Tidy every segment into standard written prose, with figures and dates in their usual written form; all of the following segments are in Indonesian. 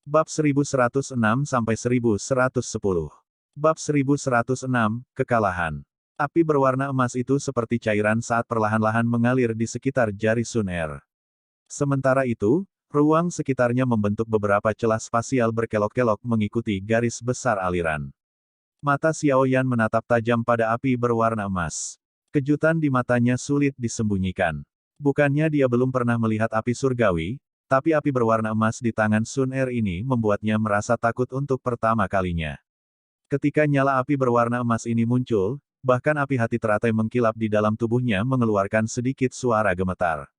Bab 1106-1110. Bab 1106, Kekalahan. Api berwarna emas itu seperti cairan saat perlahan-lahan mengalir di sekitar jari Sun Er. Sementara itu, ruang sekitarnya membentuk beberapa celah spasial berkelok-kelok mengikuti garis besar aliran. Mata Xiao Yan menatap tajam pada api berwarna emas. Kejutan di matanya sulit disembunyikan. Bukannya dia belum pernah melihat api surgawi, tapi api berwarna emas di tangan Sun Er ini membuatnya merasa takut untuk pertama kalinya. Ketika nyala api berwarna emas ini muncul, bahkan api hati teratai mengkilap di dalam tubuhnya mengeluarkan sedikit suara gemetar.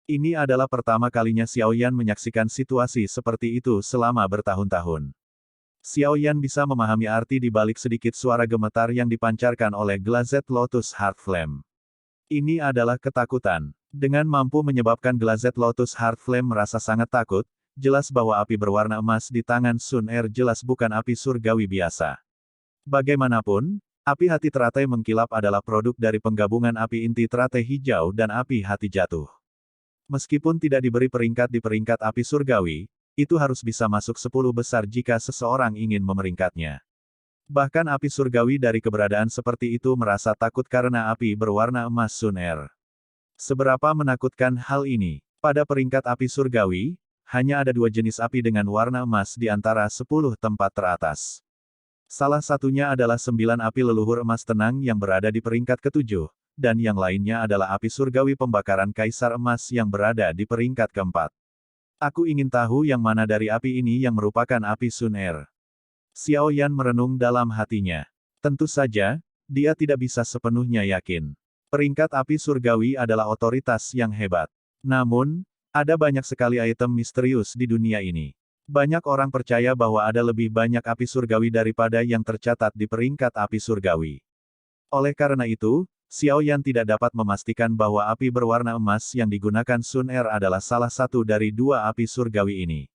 Ini adalah pertama kalinya Xiao Yan menyaksikan situasi seperti itu selama bertahun-tahun. Xiao Yan bisa memahami arti di balik sedikit suara gemetar yang dipancarkan oleh Glazed Lotus Heart Flame. Ini adalah ketakutan. Dengan mampu menyebabkan Glazed Lotus Heart Flame merasa sangat takut, jelas bahwa api berwarna emas di tangan Sun Er jelas bukan api surgawi biasa. Bagaimanapun, api hati teratai mengkilap adalah produk dari penggabungan api inti teratai hijau dan api hati jatuh. Meskipun tidak diberi peringkat di peringkat api surgawi, itu harus bisa masuk 10 besar jika seseorang ingin memeringkatnya. Bahkan api surgawi dari keberadaan seperti itu merasa takut karena api berwarna emas Sun Er. Seberapa menakutkan hal ini? Pada peringkat api surgawi, hanya ada 2 jenis api dengan warna emas di antara 10 tempat teratas. Salah satunya adalah 9 api leluhur emas tenang yang berada di peringkat ke-7, dan yang lainnya adalah api surgawi pembakaran kaisar emas yang berada di peringkat ke-4. Aku ingin tahu yang mana dari api ini yang merupakan api Sun Er. Xiao Yan merenung dalam hatinya. Tentu saja, dia tidak bisa sepenuhnya yakin. Peringkat api surgawi adalah otoritas yang hebat. Namun, ada banyak sekali item misterius di dunia ini. Banyak orang percaya bahwa ada lebih banyak api surgawi daripada yang tercatat di peringkat api surgawi. Oleh karena itu, Xiao Yan tidak dapat memastikan bahwa api berwarna emas yang digunakan Sun Er adalah salah satu dari 2 api surgawi ini.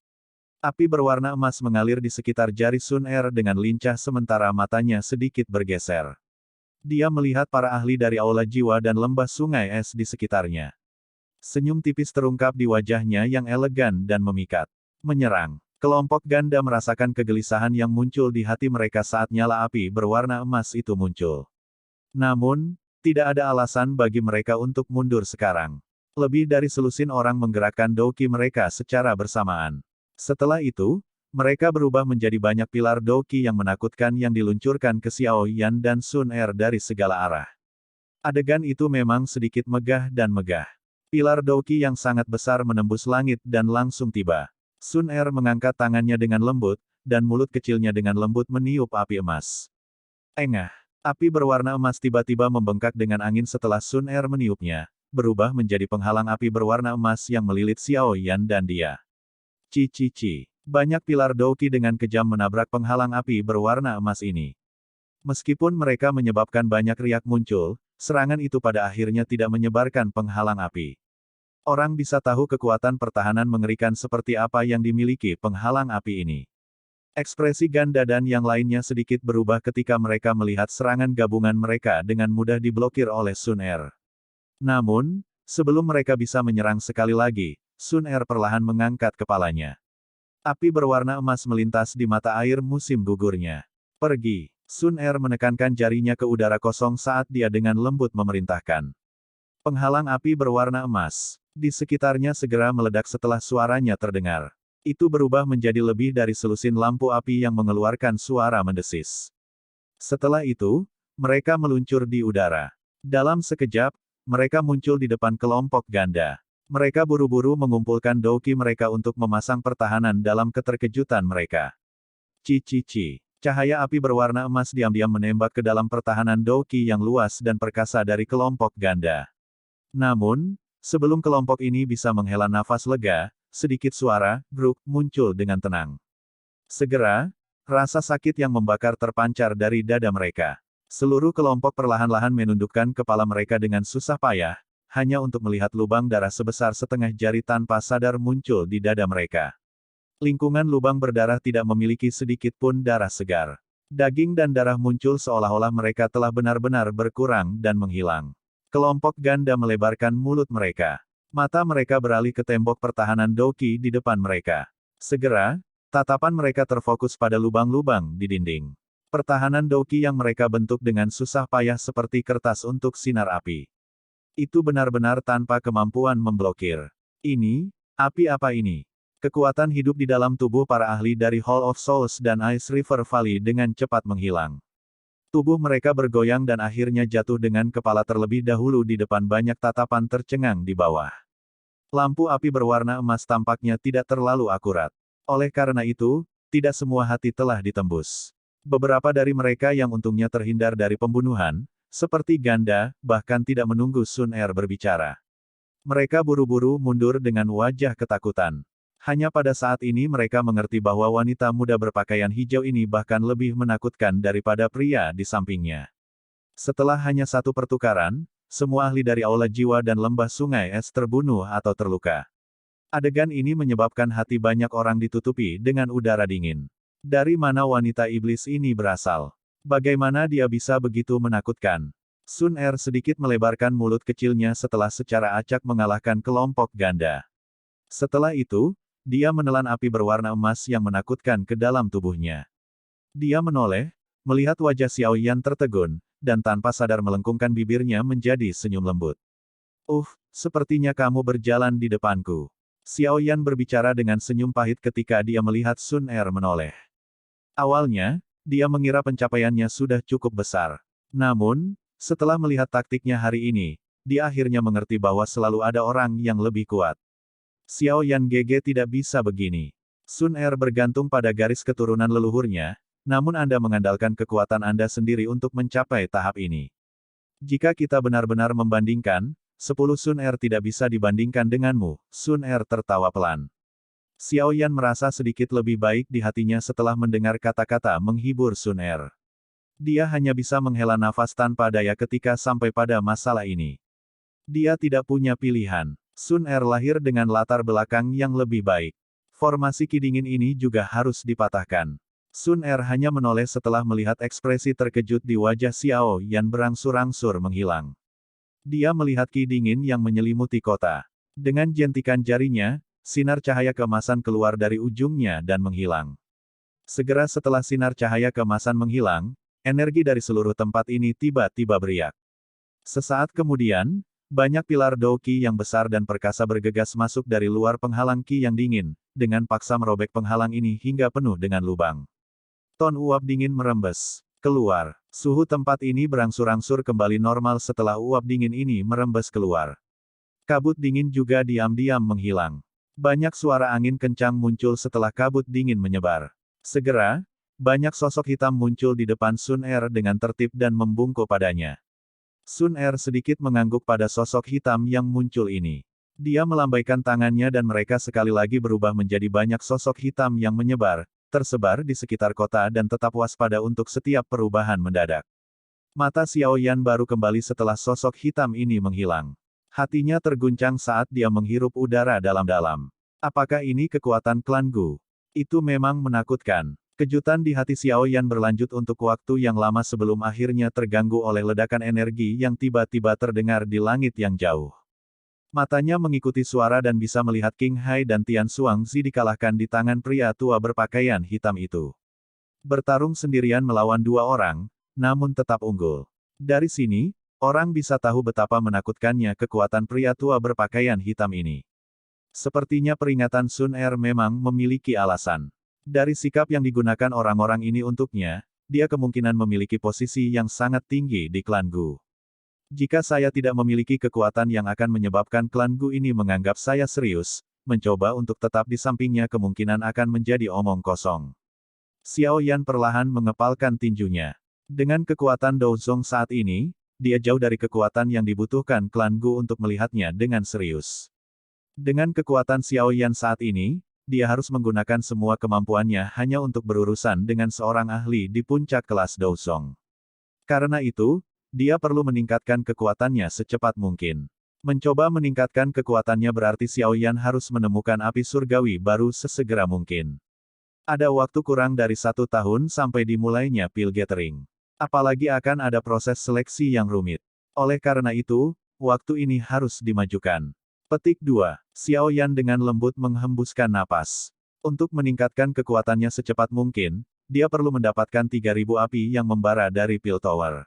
Api berwarna emas mengalir di sekitar jari Sun Er dengan lincah sementara matanya sedikit bergeser. Dia melihat para ahli dari aula jiwa dan lembah sungai es di sekitarnya. Senyum tipis terungkap di wajahnya yang elegan dan memikat. Menyerang. Kelompok ganda merasakan kegelisahan yang muncul di hati mereka saat nyala api berwarna emas itu muncul. Namun, tidak ada alasan bagi mereka untuk mundur sekarang. Lebih dari selusin orang menggerakkan douki mereka secara bersamaan. Setelah itu, mereka berubah menjadi banyak pilar douki yang menakutkan yang diluncurkan ke Xiao Yan dan Sun Er dari segala arah. Adegan itu memang sedikit megah dan megah. Pilar douki yang sangat besar menembus langit dan langsung tiba. Sun Er mengangkat tangannya dengan lembut, dan mulut kecilnya dengan lembut meniup api emas. Engah. Api berwarna emas tiba-tiba membengkak dengan angin setelah Sun Er meniupnya, berubah menjadi penghalang api berwarna emas yang melilit Xiao Yan dan dia. Ci. Banyak pilar douki dengan kejam menabrak penghalang api berwarna emas ini. Meskipun mereka menyebabkan banyak riak muncul, serangan itu pada akhirnya tidak menyebarkan penghalang api. Orang bisa tahu kekuatan pertahanan mengerikan seperti apa yang dimiliki penghalang api ini. Ekspresi ganda dan yang lainnya sedikit berubah ketika mereka melihat serangan gabungan mereka dengan mudah diblokir oleh Sun Er. Namun, sebelum mereka bisa menyerang sekali lagi, Sun Er perlahan mengangkat kepalanya. Api berwarna emas melintas di mata air musim gugurnya. Pergi. Sun Er menekankan jarinya ke udara kosong saat dia dengan lembut memerintahkan. Penghalang api berwarna emas. Di sekitarnya segera meledak setelah suaranya terdengar. Itu berubah menjadi lebih dari selusin lampu api yang mengeluarkan suara mendesis. Setelah itu, mereka meluncur di udara. Dalam sekejap, mereka muncul di depan kelompok ganda. Mereka buru-buru mengumpulkan douki mereka untuk memasang pertahanan dalam keterkejutan mereka. Ci. Cahaya api berwarna emas diam-diam menembak ke dalam pertahanan douki yang luas dan perkasa dari kelompok ganda. Namun, sebelum kelompok ini bisa menghela nafas lega, sedikit suara, gruk, muncul dengan tenang. Segera, rasa sakit yang membakar terpancar dari dada mereka. Seluruh kelompok perlahan-lahan menundukkan kepala mereka dengan susah payah, hanya untuk melihat lubang darah sebesar setengah jari tanpa sadar muncul di dada mereka. Lingkungan lubang berdarah tidak memiliki sedikit pun darah segar. Daging dan darah muncul seolah-olah mereka telah benar-benar berkurang dan menghilang. Kelompok ganda melebarkan mulut mereka. Mata mereka beralih ke tembok pertahanan douki di depan mereka. Segera, Tatapan mereka terfokus pada lubang-lubang di dinding. Pertahanan Douqi yang mereka bentuk dengan susah payah seperti kertas untuk sinar api. Itu benar-benar tanpa kemampuan memblokir. Ini, api apa ini? Kekuatan hidup di dalam tubuh para ahli dari Hall of Souls dan Ice River Valley dengan cepat menghilang. Tubuh mereka bergoyang dan akhirnya jatuh dengan kepala terlebih dahulu di depan banyak tatapan tercengang di bawah. Lampu api berwarna emas tampaknya tidak terlalu akurat. Oleh karena itu, tidak semua hati telah ditembus. Beberapa dari mereka yang untungnya terhindar dari pembunuhan, seperti Ganda, bahkan tidak menunggu Sun Er berbicara. Mereka buru-buru mundur dengan wajah ketakutan. Hanya pada saat ini mereka mengerti bahwa wanita muda berpakaian hijau ini bahkan lebih menakutkan daripada pria di sampingnya. Setelah hanya satu pertukaran, semua ahli dari Aula Jiwa dan Lembah Sungai Es terbunuh atau terluka. Adegan ini menyebabkan hati banyak orang ditutupi dengan udara dingin. Dari mana wanita iblis ini berasal? Bagaimana dia bisa begitu menakutkan? Sun Er sedikit melebarkan mulut kecilnya setelah secara acak mengalahkan kelompok Ganda. Setelah itu, dia menelan api berwarna emas yang menakutkan ke dalam tubuhnya. Dia menoleh, melihat wajah Xiao Yan tertegun, dan tanpa sadar melengkungkan bibirnya menjadi senyum lembut. Sepertinya kamu berjalan di depanku. Xiao Yan berbicara dengan senyum pahit ketika dia melihat Sun Er menoleh. Awalnya, dia mengira pencapaiannya sudah cukup besar. Namun, setelah melihat taktiknya hari ini, dia akhirnya mengerti bahwa selalu ada orang yang lebih kuat. Xiao Yan GG tidak bisa begini. Sun Er bergantung pada garis keturunan leluhurnya, namun Anda mengandalkan kekuatan Anda sendiri untuk mencapai tahap ini. Jika kita benar-benar membandingkan, 10 Sun Er tidak bisa dibandingkan denganmu. Sun Er tertawa pelan. Xiao Yan merasa sedikit lebih baik di hatinya setelah mendengar kata-kata menghibur Sun Er. Dia hanya bisa menghela nafas tanpa daya ketika sampai pada masalah ini. Dia tidak punya pilihan. Sun Er lahir dengan latar belakang yang lebih baik. Formasi ki dingin ini juga harus dipatahkan. Sun Er hanya menoleh setelah melihat ekspresi terkejut di wajah Xiao Yan berangsur-angsur menghilang. Dia melihat ki dingin yang menyelimuti kota. Dengan jentikan jarinya, sinar cahaya keemasan keluar dari ujungnya dan menghilang. Segera setelah sinar cahaya keemasan menghilang, energi dari seluruh tempat ini tiba-tiba beriak. Sesaat kemudian, banyak pilar Douqi yang besar dan perkasa bergegas masuk dari luar penghalang ki yang dingin, dengan paksa merobek penghalang ini hingga penuh dengan lubang. Ton uap dingin merembes keluar. Suhu tempat ini berangsur-angsur kembali normal setelah uap dingin ini merembes keluar. Kabut dingin juga diam-diam menghilang. Banyak suara angin kencang muncul setelah kabut dingin menyebar. Segera, banyak sosok hitam muncul di depan Sun Er dengan tertib dan membungkuk padanya. Sun Er sedikit mengangguk pada sosok hitam yang muncul ini. Dia melambaikan tangannya dan mereka sekali lagi berubah menjadi banyak sosok hitam yang menyebar, tersebar di sekitar kota dan tetap waspada untuk setiap perubahan mendadak. Mata Xiao Yan baru kembali setelah sosok hitam ini menghilang. Hatinya terguncang saat dia menghirup udara dalam-dalam. Apakah ini kekuatan klan Gu? Itu memang menakutkan. Kejutan di hati Xiao Yan berlanjut untuk waktu yang lama sebelum akhirnya terganggu oleh ledakan energi yang tiba-tiba terdengar di langit yang jauh. Matanya mengikuti suara dan bisa melihat King Hai dan Tian Xuangzi dikalahkan di tangan pria tua berpakaian hitam itu. Bertarung sendirian melawan dua orang, namun tetap unggul. Dari sini, orang bisa tahu betapa menakutkannya kekuatan pria tua berpakaian hitam ini. Sepertinya peringatan Sun Er memang memiliki alasan. Dari sikap yang digunakan orang-orang ini untuknya, dia kemungkinan memiliki posisi yang sangat tinggi di klan Gu. Jika saya tidak memiliki kekuatan yang akan menyebabkan klan Gu ini menganggap saya serius, mencoba untuk tetap di sampingnya kemungkinan akan menjadi omong kosong. Xiao Yan perlahan mengepalkan tinjunya. Dengan kekuatan Douzong saat ini, dia jauh dari kekuatan yang dibutuhkan klan Gu untuk melihatnya dengan serius. Dengan kekuatan Xiao Yan saat ini, dia harus menggunakan semua kemampuannya hanya untuk berurusan dengan seorang ahli di puncak kelas Douzong. Karena itu, dia perlu meningkatkan kekuatannya secepat mungkin. Mencoba meningkatkan kekuatannya berarti Xiao Yan harus menemukan api surgawi baru sesegera mungkin. Ada waktu kurang dari 1 tahun sampai dimulainya pil gathering. Apalagi akan ada proses seleksi yang rumit. Oleh karena itu, waktu ini harus dimajukan. Petik 2. Xiao Yan dengan lembut menghembuskan napas. Untuk meningkatkan kekuatannya secepat mungkin, dia perlu mendapatkan 3.000 api yang membara dari Pil Tower.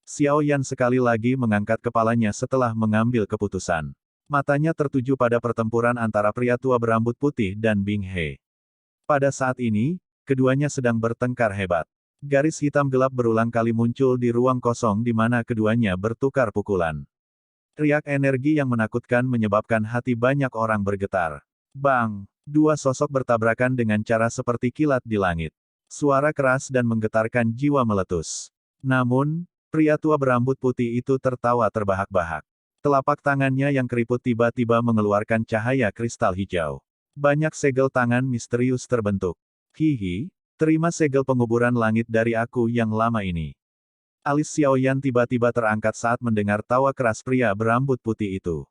Xiao Yan sekali lagi mengangkat kepalanya setelah mengambil keputusan. Matanya tertuju pada pertempuran antara pria tua berambut putih dan Bing He. Pada saat ini, keduanya sedang bertengkar hebat. Garis hitam gelap berulang kali muncul di ruang kosong di mana keduanya bertukar pukulan. Riak energi yang menakutkan menyebabkan hati banyak orang bergetar. Bang! Dua sosok bertabrakan dengan cara seperti kilat di langit. Suara keras dan menggetarkan jiwa meletus. Namun, pria tua berambut putih itu tertawa terbahak-bahak. Telapak tangannya yang keriput tiba-tiba mengeluarkan cahaya kristal hijau. Banyak segel tangan misterius terbentuk. Hihi, terima segel penguburan langit dari aku yang lama ini. Alis Xiaoyan tiba-tiba terangkat saat mendengar tawa keras pria berambut putih itu.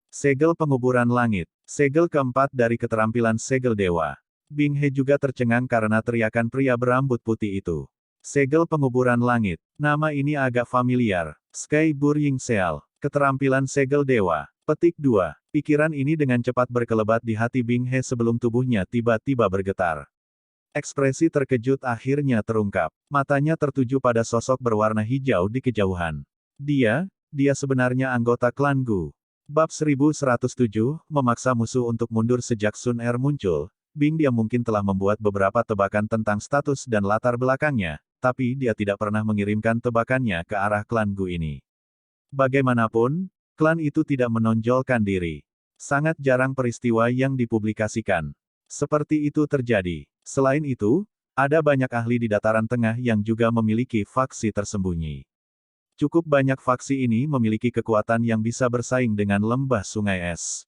Segel penguburan langit. Segel keempat dari keterampilan segel dewa. Bing He juga tercengang karena teriakan pria berambut putih itu. Segel penguburan langit. Nama ini agak familiar. Sky Burying Seal. Keterampilan segel dewa. Petik 2. Pikiran ini dengan cepat berkelebat di hati Bing He sebelum tubuhnya tiba-tiba bergetar. Ekspresi terkejut akhirnya terungkap. Matanya tertuju pada sosok berwarna hijau di kejauhan. Dia sebenarnya anggota klan Gu. Bab 1107, memaksa musuh untuk mundur sejak Sun Er muncul. Bing Dia mungkin telah membuat beberapa tebakan tentang status dan latar belakangnya, tapi dia tidak pernah mengirimkan tebakannya ke arah klan Gu ini. Bagaimanapun, klan itu tidak menonjolkan diri. Sangat jarang peristiwa yang dipublikasikan. Seperti itu terjadi. Selain itu, ada banyak ahli di dataran tengah yang juga memiliki faksi tersembunyi. Cukup banyak faksi ini memiliki kekuatan yang bisa bersaing dengan lembah sungai es.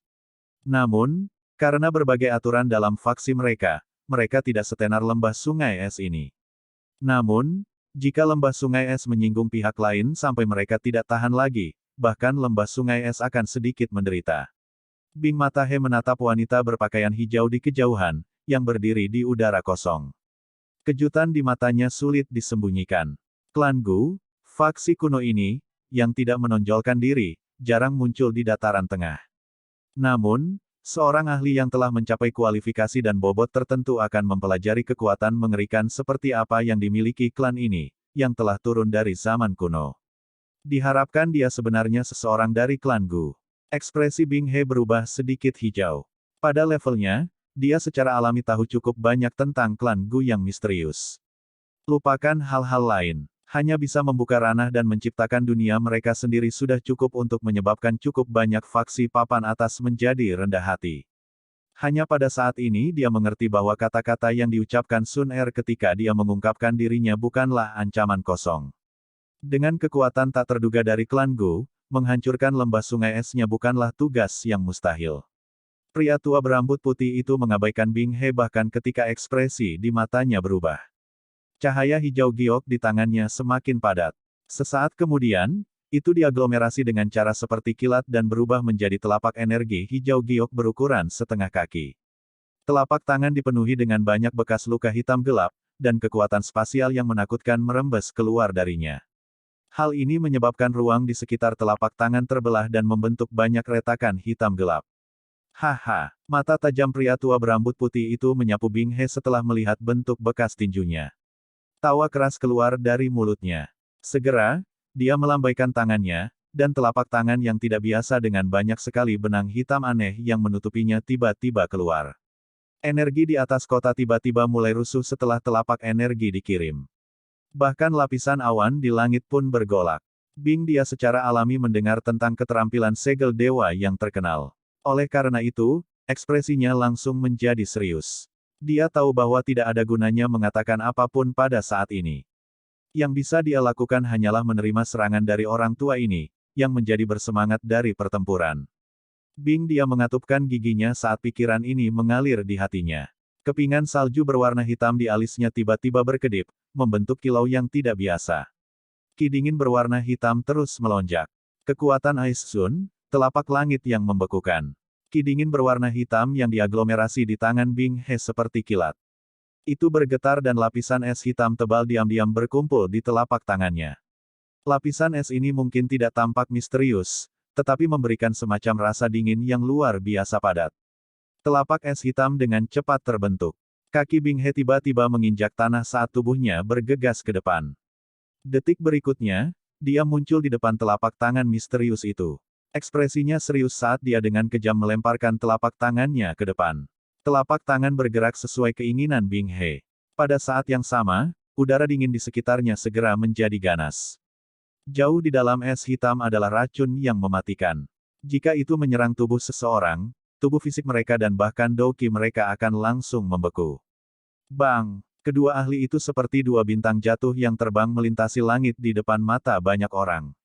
Namun, karena berbagai aturan dalam faksi mereka tidak setenar lembah sungai es ini. Namun, jika lembah sungai es menyinggung pihak lain sampai mereka tidak tahan lagi, bahkan lembah sungai es akan sedikit menderita. Bing Mata He menatap wanita berpakaian hijau di kejauhan, yang berdiri di udara kosong. Kejutan di matanya sulit disembunyikan. Klan Gu, faksi kuno ini, yang tidak menonjolkan diri, jarang muncul di dataran tengah. Namun, seorang ahli yang telah mencapai kualifikasi dan bobot tertentu akan mempelajari kekuatan mengerikan seperti apa yang dimiliki klan ini, yang telah turun dari zaman kuno. Diharapkan dia sebenarnya seseorang dari klan Gu. Ekspresi Bing He berubah sedikit hijau. Pada levelnya, dia secara alami tahu cukup banyak tentang klan Gu yang misterius. Lupakan hal-hal lain. Hanya bisa membuka ranah dan menciptakan dunia mereka sendiri sudah cukup untuk menyebabkan cukup banyak faksi papan atas menjadi rendah hati. Hanya pada saat ini dia mengerti bahwa kata-kata yang diucapkan Sun Er ketika dia mengungkapkan dirinya bukanlah ancaman kosong. Dengan kekuatan tak terduga dari klan Gu, menghancurkan lembah sungai esnya bukanlah tugas yang mustahil. Pria tua berambut putih itu mengabaikan Bing He bahkan ketika ekspresi di matanya berubah. Cahaya hijau giok di tangannya semakin padat. Sesaat kemudian, itu diaglomerasi dengan cara seperti kilat dan berubah menjadi telapak energi hijau giok berukuran setengah kaki. Telapak tangan dipenuhi dengan banyak bekas luka hitam gelap, dan kekuatan spasial yang menakutkan merembes keluar darinya. Hal ini menyebabkan ruang di sekitar telapak tangan terbelah dan membentuk banyak retakan hitam gelap. Haha, mata tajam pria tua berambut putih itu menyapu Bing He setelah melihat bentuk bekas tinjunya. Tawa keras keluar dari mulutnya. Segera, dia melambaikan tangannya, dan telapak tangan yang tidak biasa dengan banyak sekali benang hitam aneh yang menutupinya tiba-tiba keluar. Energi di atas kota tiba-tiba mulai rusuh setelah telapak energi dikirim. Bahkan lapisan awan di langit pun bergolak. Bing Dia secara alami mendengar tentang keterampilan segel dewa yang terkenal. Oleh karena itu, ekspresinya langsung menjadi serius. Dia tahu bahwa tidak ada gunanya mengatakan apapun pada saat ini. Yang bisa dia lakukan hanyalah menerima serangan dari orang tua ini, yang menjadi bersemangat dari pertempuran. Bing Dia mengatupkan giginya saat pikiran ini mengalir di hatinya. Kepingan salju berwarna hitam di alisnya tiba-tiba berkedip, membentuk kilau yang tidak biasa. Ki dingin berwarna hitam terus melonjak. Kekuatan Ice Sun, telapak langit yang membekukan. Ki dingin berwarna hitam yang diaglomerasi di tangan Bing He seperti kilat. Itu bergetar dan lapisan es hitam tebal diam-diam berkumpul di telapak tangannya. Lapisan es ini mungkin tidak tampak misterius, tetapi memberikan semacam rasa dingin yang luar biasa padat. Telapak es hitam dengan cepat terbentuk. Kaki Bing He tiba-tiba menginjak tanah saat tubuhnya bergegas ke depan. Detik berikutnya, dia muncul di depan telapak tangan misterius itu. Ekspresinya serius saat dia dengan kejam melemparkan telapak tangannya ke depan. Telapak tangan bergerak sesuai keinginan Bing He. Pada saat yang sama, udara dingin di sekitarnya segera menjadi ganas. Jauh di dalam es hitam adalah racun yang mematikan. Jika itu menyerang tubuh seseorang, tubuh fisik mereka dan bahkan douki mereka akan langsung membeku. Bang! Kedua ahli itu seperti dua bintang jatuh yang terbang melintasi langit di depan mata banyak orang.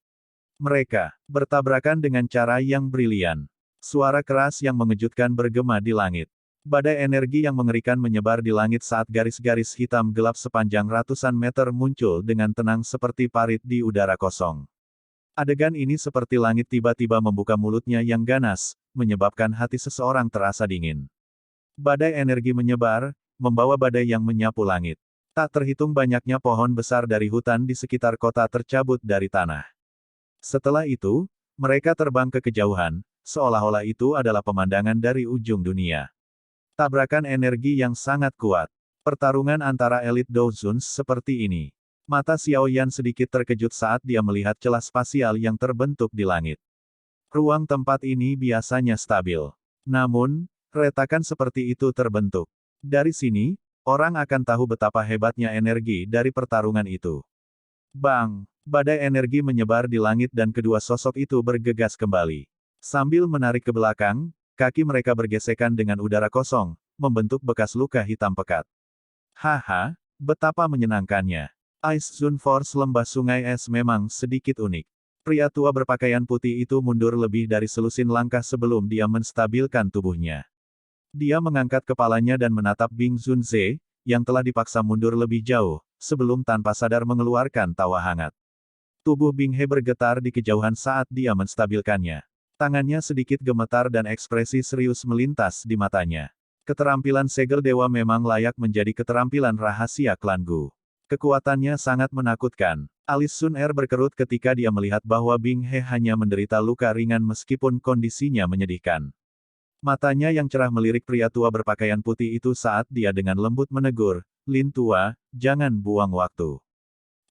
Mereka bertabrakan dengan cara yang brilian. Suara keras yang mengejutkan bergema di langit. Badai energi yang mengerikan menyebar di langit saat garis-garis hitam gelap sepanjang ratusan meter muncul dengan tenang seperti parit di udara kosong. Adegan ini seperti langit tiba-tiba membuka mulutnya yang ganas, menyebabkan hati seseorang terasa dingin. Badai energi menyebar, membawa badai yang menyapu langit. Tak terhitung banyaknya pohon besar dari hutan di sekitar kota tercabut dari tanah. Setelah itu, mereka terbang ke kejauhan, seolah-olah itu adalah pemandangan dari ujung dunia. Tabrakan energi yang sangat kuat. Pertarungan antara elit Douzhuns seperti ini. Mata Xiao Yan sedikit terkejut saat dia melihat celah spasial yang terbentuk di langit. Ruang tempat ini biasanya stabil. Namun, retakan seperti itu terbentuk. Dari sini, orang akan tahu betapa hebatnya energi dari pertarungan itu. Bang! Badai energi menyebar di langit dan kedua sosok itu bergegas kembali. Sambil menarik ke belakang, kaki mereka bergesekan dengan udara kosong, membentuk bekas luka hitam pekat. Haha, betapa menyenangkannya. Ice Zone Force lembah sungai es memang sedikit unik. Pria tua berpakaian putih itu mundur lebih dari selusin langkah sebelum dia menstabilkan tubuhnya. Dia mengangkat kepalanya dan menatap Bing Zunze, yang telah dipaksa mundur lebih jauh, sebelum tanpa sadar mengeluarkan tawa hangat. Tubuh Bing He bergetar di kejauhan saat dia menstabilkannya. Tangannya sedikit gemetar dan ekspresi serius melintas di matanya. Keterampilan segel dewa memang layak menjadi keterampilan rahasia klan Gu. Kekuatannya sangat menakutkan. Alis Sun Er berkerut ketika dia melihat bahwa Bing He hanya menderita luka ringan meskipun kondisinya menyedihkan. Matanya yang cerah melirik pria tua berpakaian putih itu saat dia dengan lembut menegur, "Lin tua, jangan buang waktu.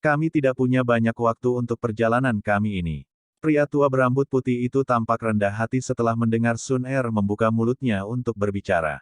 Kami tidak punya banyak waktu untuk perjalanan kami ini." Pria tua berambut putih itu tampak rendah hati setelah mendengar Sun Er membuka mulutnya untuk berbicara.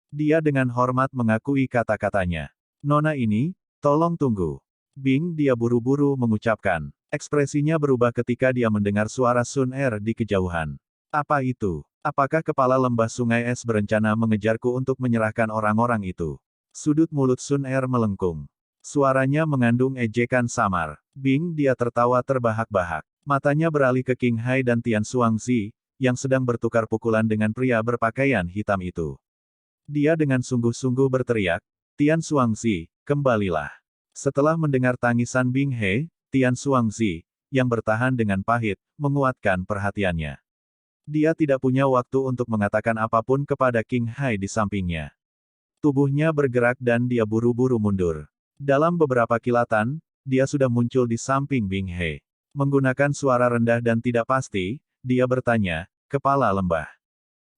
Dia dengan hormat mengakui kata-katanya. "Nona ini, tolong tunggu." Bing dia buru-buru mengucapkan. Ekspresinya berubah ketika dia mendengar suara Sun Er di kejauhan. "Apa itu? Apakah kepala lembah sungai es berencana mengejarku untuk menyerahkan orang-orang itu?" Sudut mulut Sun Er melengkung. Suaranya mengandung ejekan samar. Bing dia tertawa terbahak-bahak. Matanya beralih ke King Hai dan Tian Xuangzi, yang sedang bertukar pukulan dengan pria berpakaian hitam itu. Dia dengan sungguh-sungguh berteriak, "Tian Xuangzi, kembalilah." Setelah mendengar tangisan Bing He, Tian Xuangzi, yang bertahan dengan pahit, menguatkan perhatiannya. Dia tidak punya waktu untuk mengatakan apapun kepada King Hai di sampingnya. Tubuhnya bergerak dan dia buru-buru mundur. Dalam beberapa kilatan, dia sudah muncul di samping Bing He. Menggunakan suara rendah dan tidak pasti, dia bertanya, "Kepala lembah.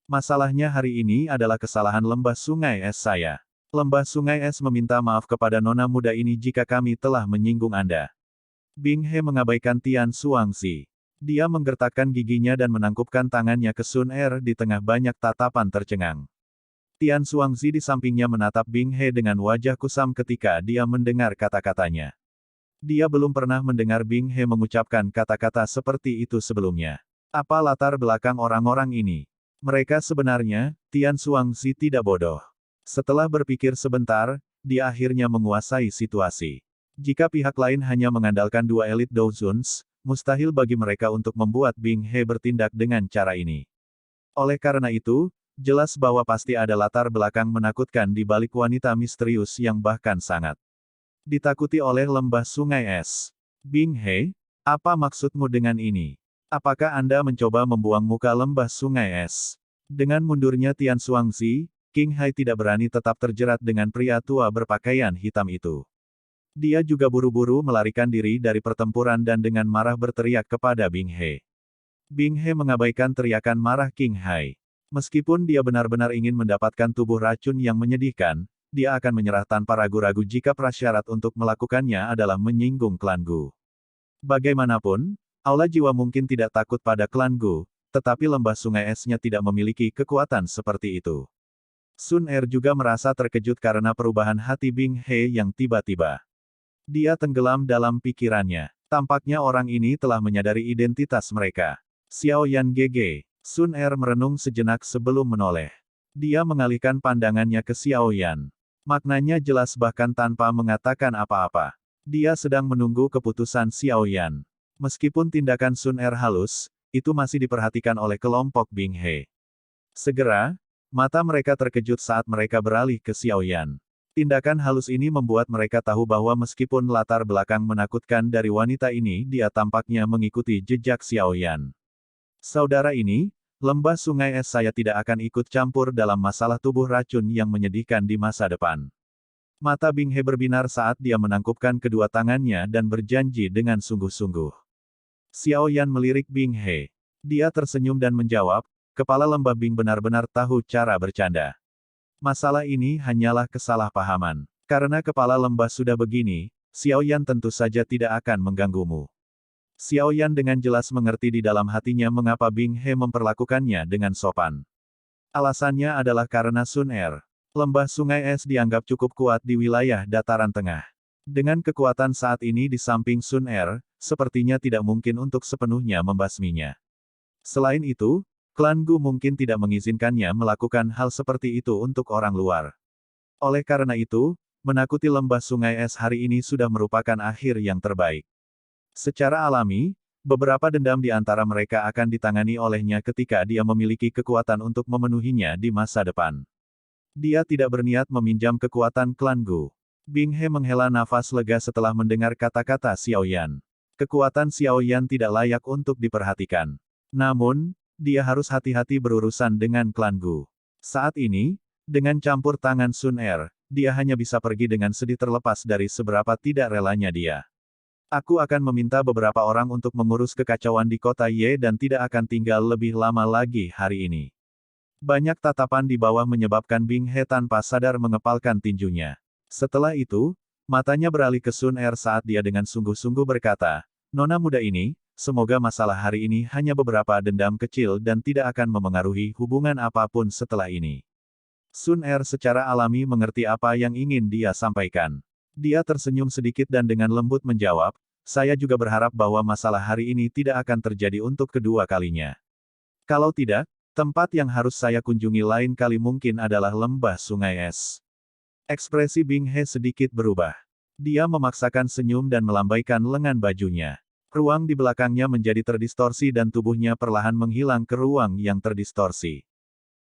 Masalahnya hari ini adalah kesalahan lembah sungai es saya. Lembah sungai es meminta maaf kepada nona muda ini jika kami telah menyinggung Anda." Bing He mengabaikan Tian Xuangzi. Dia menggertakkan giginya dan menangkupkan tangannya ke Sun Er di tengah banyak tatapan tercengang. Tian Xuangzi di sampingnya menatap Bing He dengan wajah kusam ketika dia mendengar kata-katanya. Dia belum pernah mendengar Bing He mengucapkan kata-kata seperti itu sebelumnya. Apa latar belakang orang-orang ini? Mereka sebenarnya, Tian Xuangzi tidak bodoh. Setelah berpikir sebentar, dia akhirnya menguasai situasi. Jika pihak lain hanya mengandalkan dua elit Douzhuns, mustahil bagi mereka untuk membuat Bing He bertindak dengan cara ini. Oleh karena itu, jelas bahwa pasti ada latar belakang menakutkan di balik wanita misterius yang bahkan sangat ditakuti oleh lembah sungai es. Bing He, apa maksudmu dengan ini? Apakah Anda mencoba membuang muka lembah sungai es? Dengan mundurnya Tian Xuangzi, King Hai tidak berani tetap terjerat dengan pria tua berpakaian hitam itu. Dia juga buru-buru melarikan diri dari pertempuran dan dengan marah berteriak kepada Bing He. Bing He mengabaikan teriakan marah King Hai. Meskipun dia benar-benar ingin mendapatkan tubuh racun yang menyedihkan, dia akan menyerah tanpa ragu-ragu jika prasyarat untuk melakukannya adalah menyinggung klan Gu. Bagaimanapun, Aula Jiwa mungkin tidak takut pada klan Gu, tetapi lembah sungai esnya tidak memiliki kekuatan seperti itu. Sun Er juga merasa terkejut karena perubahan hati Bing He yang tiba-tiba. Dia tenggelam dalam pikirannya. Tampaknya orang ini telah menyadari identitas mereka. Xiao Yan GG. Sun Er merenung sejenak sebelum menoleh. Dia mengalihkan pandangannya ke Xiao Yan. Maknanya jelas bahkan tanpa mengatakan apa-apa. Dia sedang menunggu keputusan Xiao Yan. Meskipun tindakan Sun Er halus, itu masih diperhatikan oleh kelompok Bing He. Segera, mata mereka terkejut saat mereka beralih ke Xiao Yan. Tindakan halus ini membuat mereka tahu bahwa meskipun latar belakang menakutkan dari wanita ini, dia tampaknya mengikuti jejak Xiao Yan. Saudara ini, lembah sungai es saya tidak akan ikut campur dalam masalah tubuh racun yang menyedihkan di masa depan. Mata Bing He berbinar saat dia menangkupkan kedua tangannya dan berjanji dengan sungguh-sungguh. Xiao Yan melirik Bing He. Dia tersenyum dan menjawab, kepala lembah Bing benar-benar tahu cara bercanda. Masalah ini hanyalah kesalahpahaman. Karena kepala lembah sudah begini, Xiao Yan tentu saja tidak akan mengganggumu. Xiao Yan dengan jelas mengerti di dalam hatinya mengapa Bing He memperlakukannya dengan sopan. Alasannya adalah karena Sun Er. Lembah sungai es dianggap cukup kuat di wilayah dataran tengah. Dengan kekuatan saat ini di samping Sun Er, sepertinya tidak mungkin untuk sepenuhnya membasminya. Selain itu, klan Gu mungkin tidak mengizinkannya melakukan hal seperti itu untuk orang luar. Oleh karena itu, menakuti lembah sungai es hari ini sudah merupakan akhir yang terbaik. Secara alami, beberapa dendam di antara mereka akan ditangani olehnya ketika dia memiliki kekuatan untuk memenuhinya di masa depan. Dia tidak berniat meminjam kekuatan klan Gu. Bing He menghela nafas lega setelah mendengar kata-kata Xiao Yan. Kekuatan Xiao Yan tidak layak untuk diperhatikan. Namun, dia harus hati-hati berurusan dengan klan Gu. Saat ini, dengan campur tangan Sun Er, dia hanya bisa pergi dengan sedih terlepas dari seberapa tidak relanya dia. Aku akan meminta beberapa orang untuk mengurus kekacauan di kota Ye dan tidak akan tinggal lebih lama lagi hari ini. Banyak tatapan di bawah menyebabkan Bing He tanpa sadar mengepalkan tinjunya. Setelah itu, matanya beralih ke Sun Er saat dia dengan sungguh-sungguh berkata, Nona muda ini, semoga masalah hari ini hanya beberapa dendam kecil dan tidak akan memengaruhi hubungan apapun setelah ini. Sun Er secara alami mengerti apa yang ingin dia sampaikan. Dia tersenyum sedikit dan dengan lembut menjawab, saya juga berharap bahwa masalah hari ini tidak akan terjadi untuk kedua kalinya. Kalau tidak, tempat yang harus saya kunjungi lain kali mungkin adalah lembah sungai es. Ekspresi Bing He sedikit berubah. Dia memaksakan senyum dan melambaikan lengan bajunya. Ruang di belakangnya menjadi terdistorsi dan tubuhnya perlahan menghilang ke ruang yang terdistorsi.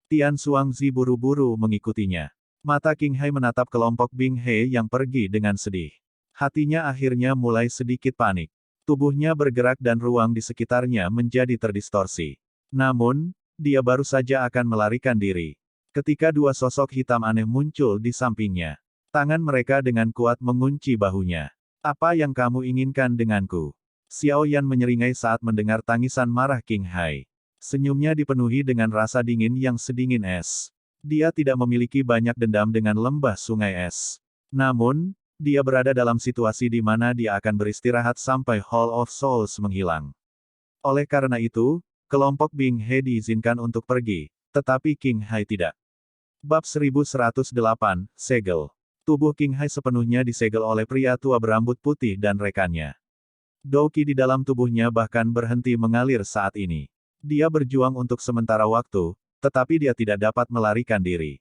Tian Xuangzi buru-buru mengikutinya. Mata King Hai menatap kelompok Bing He yang pergi dengan sedih. Hatinya akhirnya mulai sedikit panik. Tubuhnya bergerak dan ruang di sekitarnya menjadi terdistorsi. Namun, dia baru saja akan melarikan diri. Ketika dua sosok hitam aneh muncul di sampingnya. Tangan mereka dengan kuat mengunci bahunya. Apa yang kamu inginkan denganku? Xiao Yan menyeringai saat mendengar tangisan marah King Hai. Senyumnya dipenuhi dengan rasa dingin yang sedingin es. Dia tidak memiliki banyak dendam dengan lembah sungai es. Namun, dia berada dalam situasi di mana dia akan beristirahat sampai Hall of Souls menghilang. Oleh karena itu, kelompok Bing He diizinkan untuk pergi, tetapi King Hai tidak. Bab 1108, Segel. Tubuh King Hai sepenuhnya disegel oleh pria tua berambut putih dan rekannya. Douqi di dalam tubuhnya bahkan berhenti mengalir saat ini. Dia berjuang untuk sementara waktu, tetapi dia tidak dapat melarikan diri.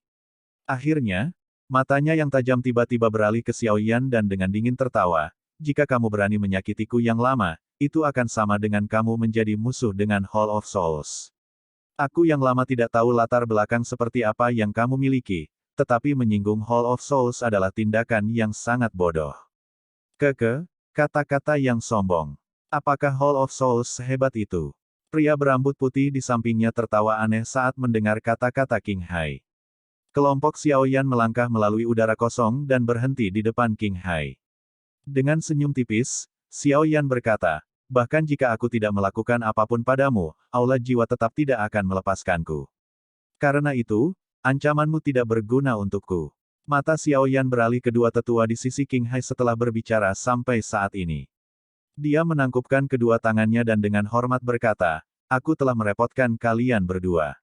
Akhirnya, matanya yang tajam tiba-tiba beralih ke Xiao Yan dan dengan dingin tertawa, jika kamu berani menyakitiku yang lama, itu akan sama dengan kamu menjadi musuh dengan Hall of Souls. Aku yang lama tidak tahu latar belakang seperti apa yang kamu miliki, tetapi menyinggung Hall of Souls adalah tindakan yang sangat bodoh. Kata-kata yang sombong. Apakah Hall of Souls sehebat itu? Pria berambut putih di sampingnya tertawa aneh saat mendengar kata-kata King Hai. Kelompok Xiao Yan melangkah melalui udara kosong dan berhenti di depan King Hai. Dengan senyum tipis, Xiao Yan berkata, bahkan jika aku tidak melakukan apapun padamu, aula jiwa tetap tidak akan melepaskanku. Karena itu, ancamanmu tidak berguna untukku. Mata Xiao Yan beralih kedua tetua di sisi King Hai setelah berbicara sampai saat ini. Dia menangkupkan kedua tangannya dan dengan hormat berkata, aku telah merepotkan kalian berdua.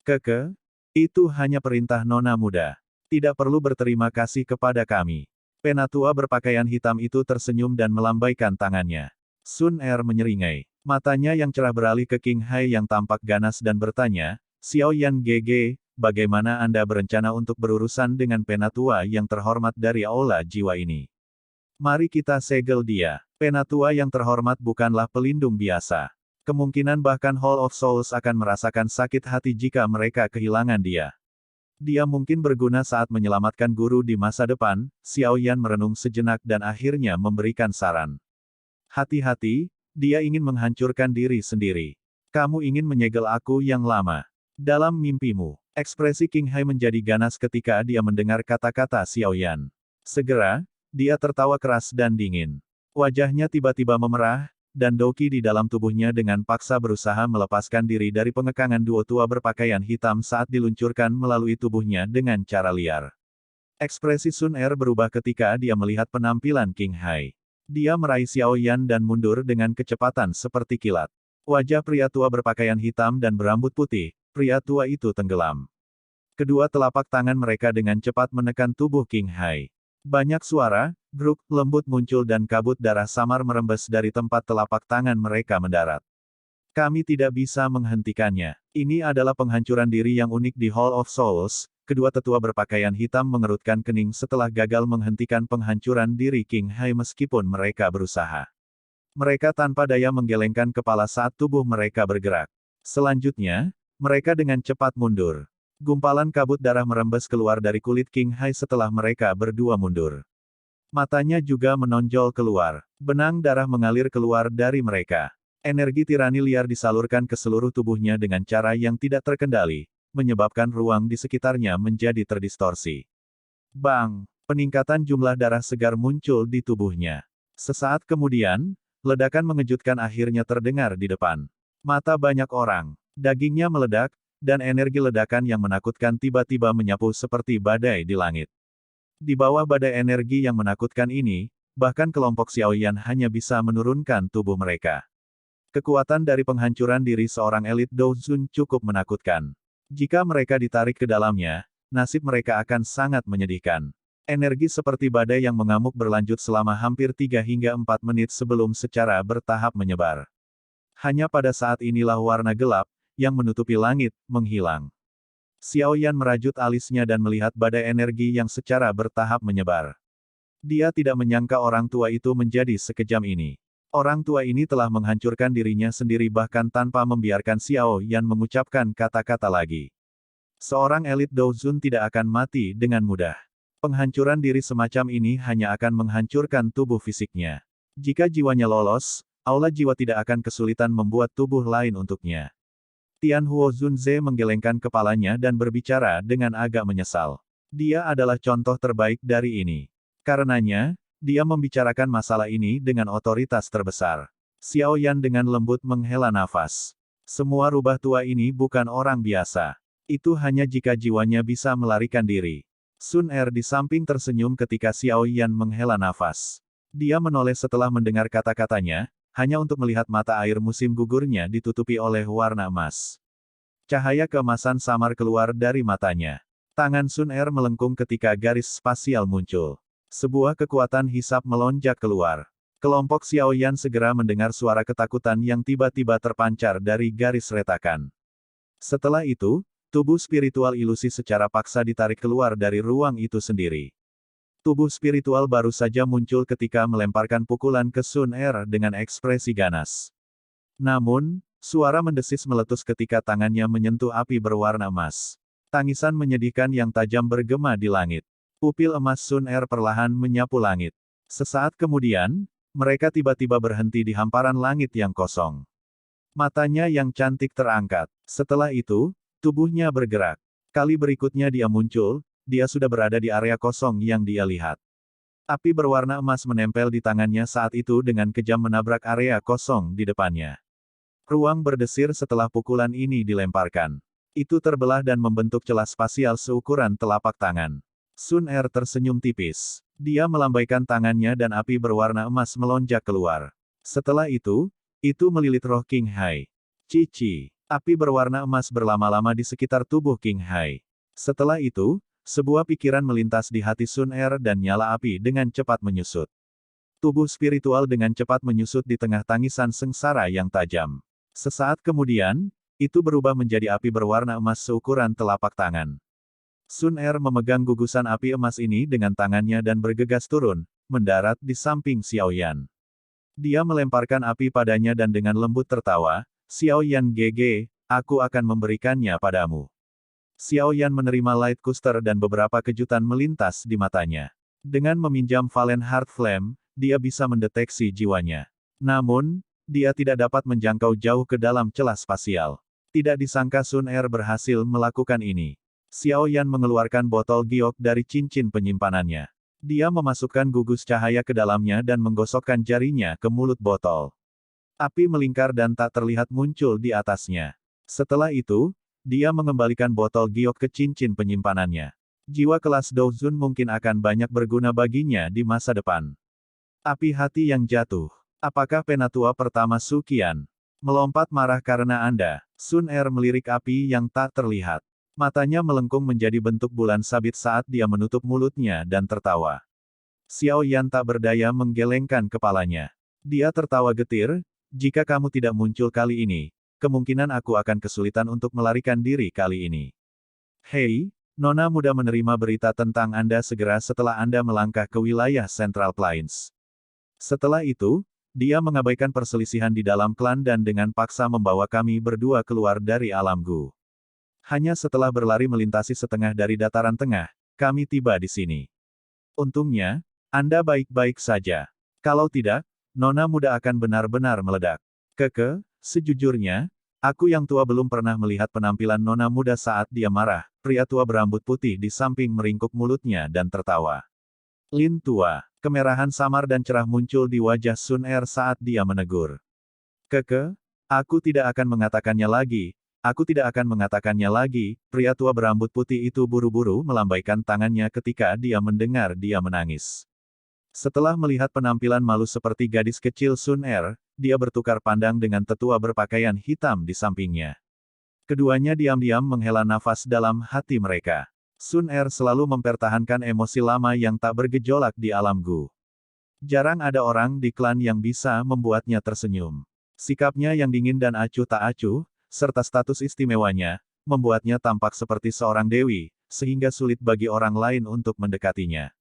Keke, itu hanya perintah nona muda. Tidak perlu berterima kasih kepada kami. Penatua berpakaian hitam itu tersenyum dan melambaikan tangannya. Sun Er menyeringai. Matanya yang cerah beralih ke King Hai yang tampak ganas dan bertanya, Xiao Yan GG, bagaimana Anda berencana untuk berurusan dengan penatua yang terhormat dari aula jiwa ini? Mari kita segel dia. Penatua yang terhormat bukanlah pelindung biasa. Kemungkinan bahkan Hall of Souls akan merasakan sakit hati jika mereka kehilangan dia. Dia mungkin berguna saat menyelamatkan guru di masa depan. Xiao Yan merenung sejenak dan akhirnya memberikan saran. Hati-hati, dia ingin menghancurkan diri sendiri. Kamu ingin menyegel aku yang lama. Dalam mimpimu, ekspresi King Hai menjadi ganas ketika dia mendengar kata-kata Xiao Yan. Segera, dia tertawa keras dan dingin. Wajahnya tiba-tiba memerah, dan Doki di dalam tubuhnya dengan paksa berusaha melepaskan diri dari pengekangan duo tua berpakaian hitam saat diluncurkan melalui tubuhnya dengan cara liar. Ekspresi Sun Er berubah ketika dia melihat penampilan King Hai. Dia meraih Xiao Yan dan mundur dengan kecepatan seperti kilat. Wajah pria tua berpakaian hitam dan berambut putih, pria tua itu tenggelam. Kedua telapak tangan mereka dengan cepat menekan tubuh King Hai. Banyak suara, gruk, lembut muncul dan kabut darah samar merembes dari tempat telapak tangan mereka mendarat. Kami tidak bisa menghentikannya. Ini adalah penghancuran diri yang unik di Hall of Souls. Kedua tetua berpakaian hitam mengerutkan kening setelah gagal menghentikan penghancuran diri King Hai meskipun mereka berusaha. Mereka tanpa daya menggelengkan kepala saat tubuh mereka bergerak. Selanjutnya, mereka dengan cepat mundur. Gumpalan kabut darah merembes keluar dari kulit King Hai setelah mereka berdua mundur. Matanya juga menonjol keluar. Benang darah mengalir keluar dari mereka. Energi tirani liar disalurkan ke seluruh tubuhnya dengan cara yang tidak terkendali, menyebabkan ruang di sekitarnya menjadi terdistorsi. Bang! Peningkatan jumlah darah segar muncul di tubuhnya. Sesaat kemudian, ledakan mengejutkan akhirnya terdengar di depan. Mata banyak orang. Dagingnya meledak, dan energi ledakan yang menakutkan tiba-tiba menyapu seperti badai di langit. Di bawah badai energi yang menakutkan ini, bahkan kelompok Xiao Yan hanya bisa menurunkan tubuh mereka. Kekuatan dari penghancuran diri seorang elit Doujun cukup menakutkan. Jika mereka ditarik ke dalamnya, nasib mereka akan sangat menyedihkan. Energi seperti badai yang mengamuk berlanjut selama hampir 3 hingga 4 menit sebelum secara bertahap menyebar. Hanya pada saat inilah warna gelap, yang menutupi langit, menghilang. Xiao Yan merajut alisnya dan melihat badai energi yang secara bertahap menyebar. Dia tidak menyangka orang tua itu menjadi sekejam ini. Orang tua ini telah menghancurkan dirinya sendiri bahkan tanpa membiarkan Xiao Yan mengucapkan kata-kata lagi. Seorang elit Doujun tidak akan mati dengan mudah. Penghancuran diri semacam ini hanya akan menghancurkan tubuh fisiknya. Jika jiwanya lolos, aula jiwa tidak akan kesulitan membuat tubuh lain untuknya. Tian Huo Zunze menggelengkan kepalanya dan berbicara dengan agak menyesal. Dia adalah contoh terbaik dari ini. Karenanya, dia membicarakan masalah ini dengan otoritas terbesar. Xiao Yan dengan lembut menghela nafas. Semua rubah tua ini bukan orang biasa. Itu hanya jika jiwanya bisa melarikan diri. Sun Er di samping tersenyum ketika Xiao Yan menghela nafas. Dia menoleh setelah mendengar kata-katanya, hanya untuk melihat mata air musim gugurnya ditutupi oleh warna emas. Cahaya keemasan samar keluar dari matanya. Tangan Sun Er melengkung ketika garis spasial muncul. Sebuah kekuatan hisap melonjak keluar. Kelompok Xiao Yan segera mendengar suara ketakutan yang tiba-tiba terpancar dari garis retakan. Setelah itu, tubuh spiritual ilusi secara paksa ditarik keluar dari ruang itu sendiri. Tubuh spiritual baru saja muncul ketika melemparkan pukulan ke Sun Er dengan ekspresi ganas. Namun, suara mendesis meletus ketika tangannya menyentuh api berwarna emas. Tangisan menyedihkan yang tajam bergema di langit. Pupil emas Sun Er perlahan menyapu langit. Sesaat kemudian, mereka tiba-tiba berhenti di hamparan langit yang kosong. Matanya yang cantik terangkat. Setelah itu, tubuhnya bergerak. Kali berikutnya dia muncul, dia sudah berada di area kosong yang dia lihat. Api berwarna emas menempel di tangannya saat itu dengan kejam menabrak area kosong di depannya. Ruang berdesir setelah pukulan ini dilemparkan. Itu terbelah dan membentuk celah spasial seukuran telapak tangan. Sun Er tersenyum tipis. Dia melambaikan tangannya dan api berwarna emas melonjak keluar. Setelah itu melilit roh King Hai. Cici. Api berwarna emas berlama-lama di sekitar tubuh King Hai. Setelah itu, sebuah pikiran melintas di hati Sun Er dan nyala api dengan cepat menyusut. Tubuh spiritual dengan cepat menyusut di tengah tangisan sengsara yang tajam. Sesaat kemudian, itu berubah menjadi api berwarna emas seukuran telapak tangan. Sun Er memegang gugusan api emas ini dengan tangannya dan bergegas turun, mendarat di samping Xiao Yan. Dia melemparkan api padanya dan dengan lembut tertawa, "Xiao Yan GG, aku akan memberikannya padamu." Xiao Yan menerima Light Coaster dan beberapa kejutan melintas di matanya. Dengan meminjam Valen Heart Flame, dia bisa mendeteksi jiwanya. Namun, dia tidak dapat menjangkau jauh ke dalam celah spasial. Tidak disangka Sun Er berhasil melakukan ini. Xiao Yan mengeluarkan botol giok dari cincin penyimpanannya. Dia memasukkan gugus cahaya ke dalamnya dan menggosokkan jarinya ke mulut botol. Api melingkar dan tak terlihat muncul di atasnya. Setelah itu, dia mengembalikan botol giok ke cincin penyimpanannya. Jiwa kelas Douzun mungkin akan banyak berguna baginya di masa depan. Api hati yang jatuh. Apakah penatua pertama Su Qian melompat marah karena Anda? Sun Er melirik api yang tak terlihat. Matanya melengkung menjadi bentuk bulan sabit saat dia menutup mulutnya dan tertawa. Xiao Yan tak berdaya menggelengkan kepalanya. Dia tertawa getir, "Jika kamu tidak muncul kali ini, kemungkinan aku akan kesulitan untuk melarikan diri kali ini." "Hei, Nona muda menerima berita tentang Anda segera setelah Anda melangkah ke wilayah Central Plains." Setelah itu, dia mengabaikan perselisihan di dalam klan dan dengan paksa membawa kami berdua keluar dari alam Gu. Hanya setelah berlari melintasi setengah dari dataran tengah, kami tiba di sini. Untungnya, Anda baik-baik saja. Kalau tidak, Nona muda akan benar-benar meledak. Sejujurnya, aku yang tua belum pernah melihat penampilan Nona muda saat dia marah. Pria tua berambut putih di samping meringkuk mulutnya dan tertawa. Lin tua. Kemerahan samar dan cerah muncul di wajah Sun Er saat dia menegur. Aku tidak akan mengatakannya lagi. Aku tidak akan mengatakannya lagi." Pria tua berambut putih itu buru-buru melambaikan tangannya ketika dia mendengar dia menangis. Setelah melihat penampilan malu seperti gadis kecil Sun Er, dia bertukar pandang dengan tetua berpakaian hitam di sampingnya. Keduanya diam-diam menghela nafas dalam hati mereka. Sun Er selalu mempertahankan emosi lama yang tak bergejolak di alam Gu. Jarang ada orang di klan yang bisa membuatnya tersenyum. Sikapnya yang dingin dan acuh tak acuh, serta status istimewanya, membuatnya tampak seperti seorang dewi, sehingga sulit bagi orang lain untuk mendekatinya.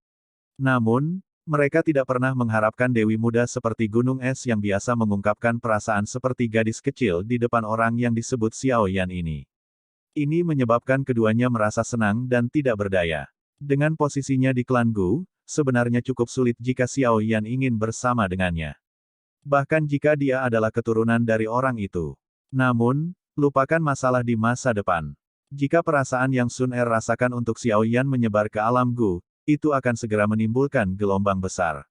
Namun, mereka tidak pernah mengharapkan dewi muda seperti gunung es yang biasa mengungkapkan perasaan seperti gadis kecil di depan orang yang disebut Xiao Yan ini. Ini menyebabkan keduanya merasa senang dan tidak berdaya. Dengan posisinya di klan Gu, sebenarnya cukup sulit jika Xiao Yan ingin bersama dengannya. Bahkan jika dia adalah keturunan dari orang itu. Namun, lupakan masalah di masa depan. Jika perasaan yang Sun Er rasakan untuk Xiao Yan menyebar ke alam Gu, itu akan segera menimbulkan gelombang besar.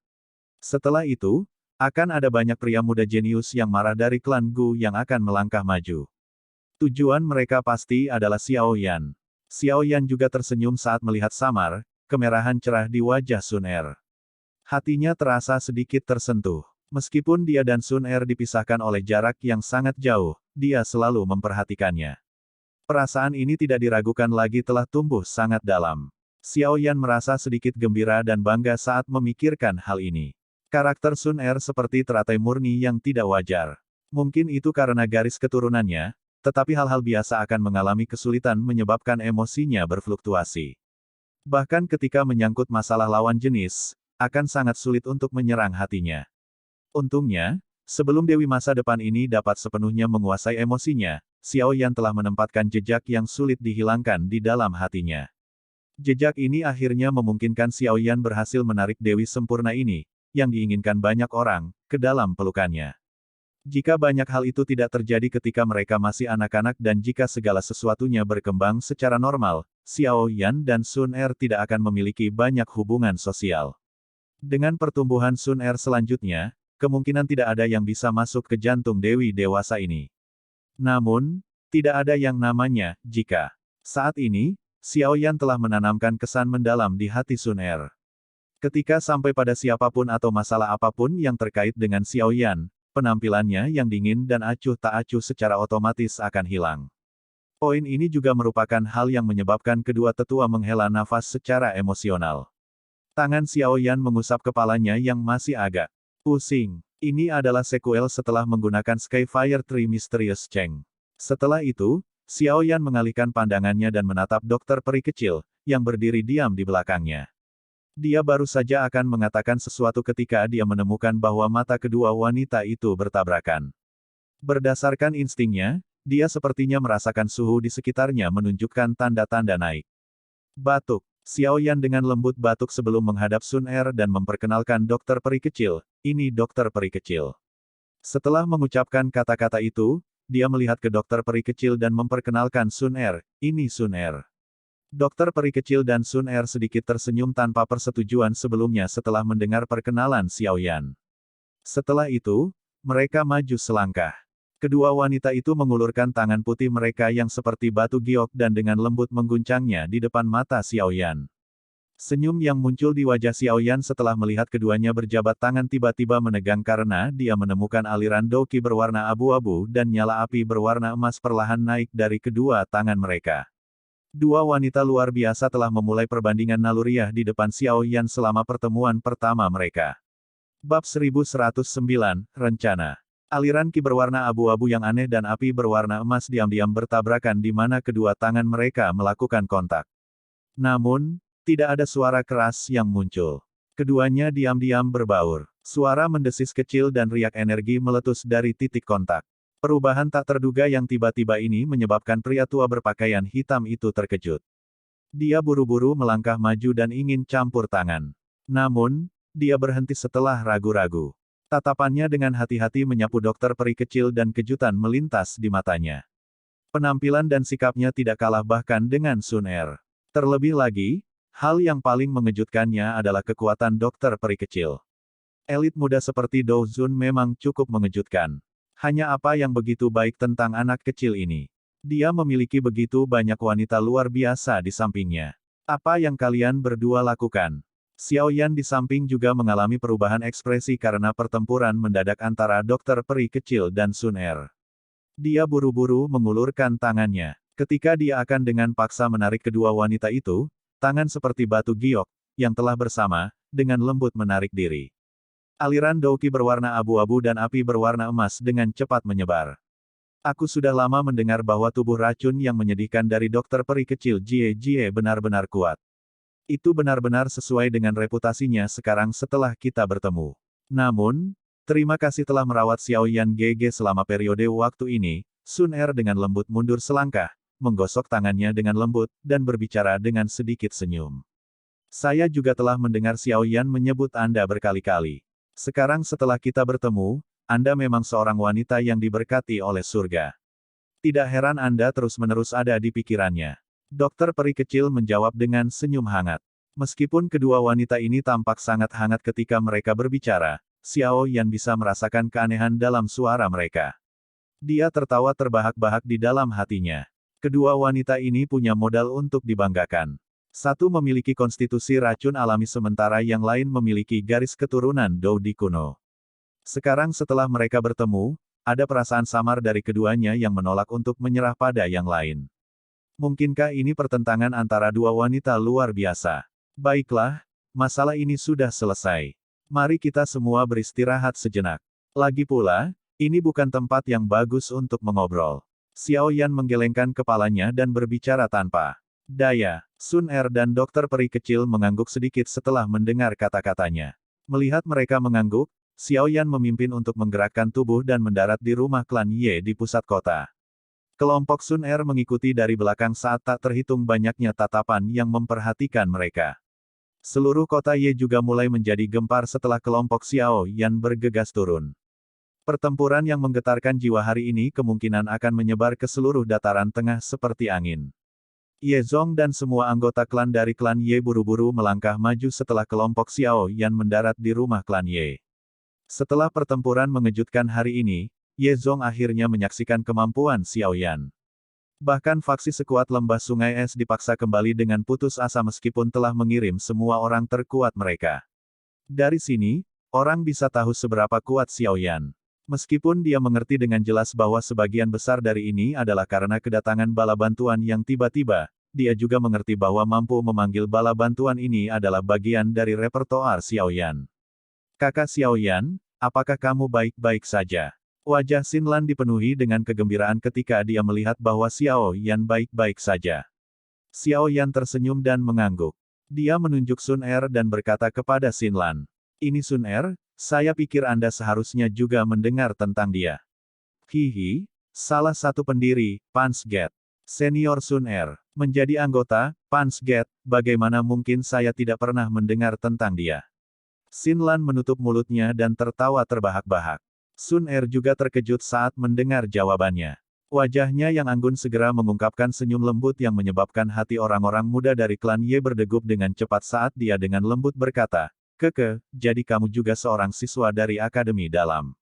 Setelah itu, akan ada banyak pria muda jenius yang marah dari klan Gu yang akan melangkah maju. Tujuan mereka pasti adalah Xiao Yan. Xiao Yan juga tersenyum saat melihat samar, kemerahan cerah di wajah Sun Er. Hatinya terasa sedikit tersentuh. Meskipun dia dan Sun Er dipisahkan oleh jarak yang sangat jauh, dia selalu memperhatikannya. Perasaan ini tidak diragukan lagi telah tumbuh sangat dalam. Xiao Yan merasa sedikit gembira dan bangga saat memikirkan hal ini. Karakter Sun Er seperti teratai murni yang tidak wajar. Mungkin itu karena garis keturunannya, tetapi hal-hal biasa akan mengalami kesulitan menyebabkan emosinya berfluktuasi. Bahkan ketika menyangkut masalah lawan jenis, akan sangat sulit untuk menyerang hatinya. Untungnya, sebelum Dewi masa depan ini dapat sepenuhnya menguasai emosinya, Xiao Yan telah menempatkan jejak yang sulit dihilangkan di dalam hatinya. Jejak ini akhirnya memungkinkan Xiao Yan berhasil menarik Dewi sempurna ini, yang diinginkan banyak orang, ke dalam pelukannya. Jika banyak hal itu tidak terjadi ketika mereka masih anak-anak dan jika segala sesuatunya berkembang secara normal, Xiao Yan dan Sun Er tidak akan memiliki banyak hubungan sosial. Dengan pertumbuhan Sun Er selanjutnya, kemungkinan tidak ada yang bisa masuk ke jantung Dewi dewasa ini. Namun, Tidak ada yang namanya jika. Saat ini, Xiao Yan telah menanamkan kesan mendalam di hati Sun Er. Ketika sampai pada siapapun atau masalah apapun yang terkait dengan Xiao Yan, penampilannya yang dingin dan acuh tak acuh secara otomatis akan hilang. Poin ini juga merupakan hal yang menyebabkan kedua tetua menghela nafas secara emosional. Tangan Xiao Yan mengusap kepalanya yang masih agak pusing. Ini adalah sekuel setelah menggunakan Skyfire Tree Mysterious Cheng. Setelah itu, Xiao Yan mengalihkan pandangannya dan menatap dokter peri kecil, yang berdiri diam di belakangnya. Dia baru saja akan mengatakan sesuatu ketika dia menemukan bahwa mata kedua wanita itu bertabrakan. Berdasarkan instingnya, dia sepertinya merasakan suhu di sekitarnya menunjukkan tanda-tanda naik. Batuk. Xiao Yan dengan lembut batuk sebelum menghadap Sun Er dan memperkenalkan dokter peri kecil, ini dokter peri kecil. Setelah mengucapkan kata-kata itu, dia melihat ke dokter peri kecil dan memperkenalkan Sun Er, ini Sun Er. Dokter peri kecil dan Sun Er sedikit tersenyum tanpa persetujuan sebelumnya setelah mendengar perkenalan Xiao Yan. Setelah itu, mereka maju selangkah. Kedua wanita itu mengulurkan tangan putih mereka yang seperti batu giok dan dengan lembut mengguncangnya di depan mata Xiao Yan. Senyum yang muncul di wajah Xiao Yan setelah melihat keduanya berjabat tangan tiba-tiba menegang karena dia menemukan aliran doki berwarna abu-abu dan nyala api berwarna emas perlahan naik dari kedua tangan mereka. Dua wanita luar biasa telah memulai perbandingan naluriah di depan Xiao Yan selama pertemuan pertama mereka. Bab 1109, Rencana. Aliran ki berwarna abu-abu yang aneh dan api berwarna emas diam-diam bertabrakan di mana kedua tangan mereka melakukan kontak. Namun, tidak ada suara keras yang muncul. Keduanya diam-diam berbaur. Suara mendesis kecil dan riak energi meletus dari titik kontak. Perubahan tak terduga yang tiba-tiba ini menyebabkan pria tua berpakaian hitam itu terkejut. Dia buru-buru melangkah maju dan ingin campur tangan. Namun, dia berhenti setelah ragu-ragu. Tatapannya dengan hati-hati menyapu dokter peri kecil dan kejutan melintas di matanya. Penampilan dan sikapnya tidak kalah bahkan dengan Sun Er. Terlebih lagi, hal yang paling mengejutkannya adalah kekuatan dokter peri kecil. Elit muda seperti Dou Zun memang cukup mengejutkan. Hanya apa yang begitu baik tentang anak kecil ini? Dia memiliki begitu banyak wanita luar biasa di sampingnya. Apa yang kalian berdua lakukan? Xiao Yan di samping juga mengalami perubahan ekspresi karena pertempuran mendadak antara dokter peri kecil dan Sun Er. Dia buru-buru mengulurkan tangannya. Ketika dia akan dengan paksa menarik kedua wanita itu, tangan seperti batu giok, yang telah bersama, dengan lembut menarik diri. Aliran doki berwarna abu-abu dan api berwarna emas dengan cepat menyebar. Aku sudah lama mendengar bahwa tubuh racun yang menyedihkan dari dokter peri kecil Jie Jie benar-benar kuat. Itu benar-benar sesuai dengan reputasinya sekarang setelah kita bertemu. Namun, terima kasih telah merawat Xiao Yan GG selama periode waktu ini. Sun Er dengan lembut mundur selangkah, menggosok tangannya dengan lembut, dan berbicara dengan sedikit senyum. Saya juga telah mendengar Xiao Yan menyebut Anda berkali-kali. Sekarang setelah kita bertemu, Anda memang seorang wanita yang diberkati oleh surga. Tidak heran Anda terus-menerus ada di pikirannya. Dokter peri kecil menjawab dengan senyum hangat. Meskipun kedua wanita ini tampak sangat hangat ketika mereka berbicara, Xiao Yan bisa merasakan keanehan dalam suara mereka. Dia tertawa terbahak-bahak di dalam hatinya. Kedua wanita ini punya modal untuk dibanggakan. Satu memiliki konstitusi racun alami sementara yang lain memiliki garis keturunan Dou Di kuno. Sekarang setelah mereka bertemu, ada perasaan samar dari keduanya yang menolak untuk menyerah pada yang lain. Mungkinkah ini pertentangan antara dua wanita luar biasa? Baiklah, masalah ini sudah selesai. Mari kita semua beristirahat sejenak. Lagi pula, ini bukan tempat yang bagus untuk mengobrol. Xiao Yan menggelengkan kepalanya dan berbicara tanpa daya. Sun Er dan dokter peri kecil mengangguk sedikit setelah mendengar kata-katanya. Melihat mereka mengangguk, Xiao Yan memimpin untuk menggerakkan tubuh dan mendarat di rumah klan Ye di pusat kota. Kelompok Sun Er mengikuti dari belakang saat tak terhitung banyaknya tatapan yang memperhatikan mereka. Seluruh kota Ye juga mulai menjadi gempar setelah kelompok Xiao Yan bergegas turun. Pertempuran yang menggetarkan jiwa hari ini kemungkinan akan menyebar ke seluruh dataran tengah seperti angin. Ye Zong dan semua anggota klan dari klan Ye buru-buru melangkah maju setelah kelompok Xiao Yan mendarat di rumah klan Ye. Setelah pertempuran mengejutkan hari ini, Ye Zong akhirnya menyaksikan kemampuan Xiao Yan. Bahkan faksi sekuat lembah sungai es dipaksa kembali dengan putus asa meskipun telah mengirim semua orang terkuat mereka. Dari sini, orang bisa tahu seberapa kuat Xiao Yan. Meskipun dia mengerti dengan jelas bahwa sebagian besar dari ini adalah karena kedatangan bala bantuan yang tiba-tiba, dia juga mengerti bahwa mampu memanggil bala bantuan ini adalah bagian dari repertoar Xiao Yan. Kakak Xiao Yan, apakah kamu baik-baik saja? Wajah Xinlan dipenuhi dengan kegembiraan ketika dia melihat bahwa Xiao Yan baik-baik saja. Xiao Yan tersenyum dan mengangguk. Dia menunjuk Sun Er dan berkata kepada Xinlan. Ini Sun Er, saya pikir Anda seharusnya juga mendengar tentang dia. Hihi, salah satu pendiri, Punch Gate. Senior Sun Er. Menjadi anggota, Punch Gate, bagaimana mungkin saya tidak pernah mendengar tentang dia? Xinlan menutup mulutnya dan tertawa terbahak-bahak. Sun Er juga terkejut saat mendengar jawabannya. Wajahnya yang anggun segera mengungkapkan senyum lembut yang menyebabkan hati orang-orang muda dari klan Ye berdegup dengan cepat saat dia dengan lembut berkata, Keke, jadi kamu juga seorang siswa dari Akademi Dalam.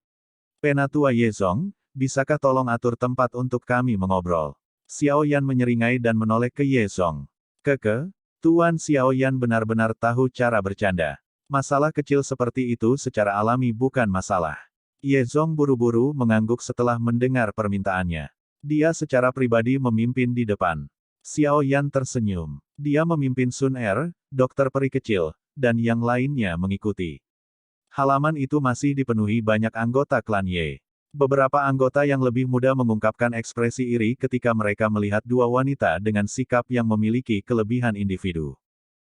Penatua Yezong, bisakah tolong atur tempat untuk kami mengobrol? Xiao Yan menyeringai dan menoleh ke Yezong. Keke, Tuan Xiao Yan benar-benar tahu cara bercanda. Masalah kecil seperti itu secara alami bukan masalah. Yezong buru-buru mengangguk setelah mendengar permintaannya. Dia secara pribadi memimpin di depan. Xiao Yan tersenyum. Dia memimpin Sun Er, dokter peri kecil, dan yang lainnya mengikuti. Halaman itu masih dipenuhi banyak anggota klan Ye. Beberapa anggota yang lebih muda mengungkapkan ekspresi iri ketika mereka melihat dua wanita dengan sikap yang memiliki kelebihan individu.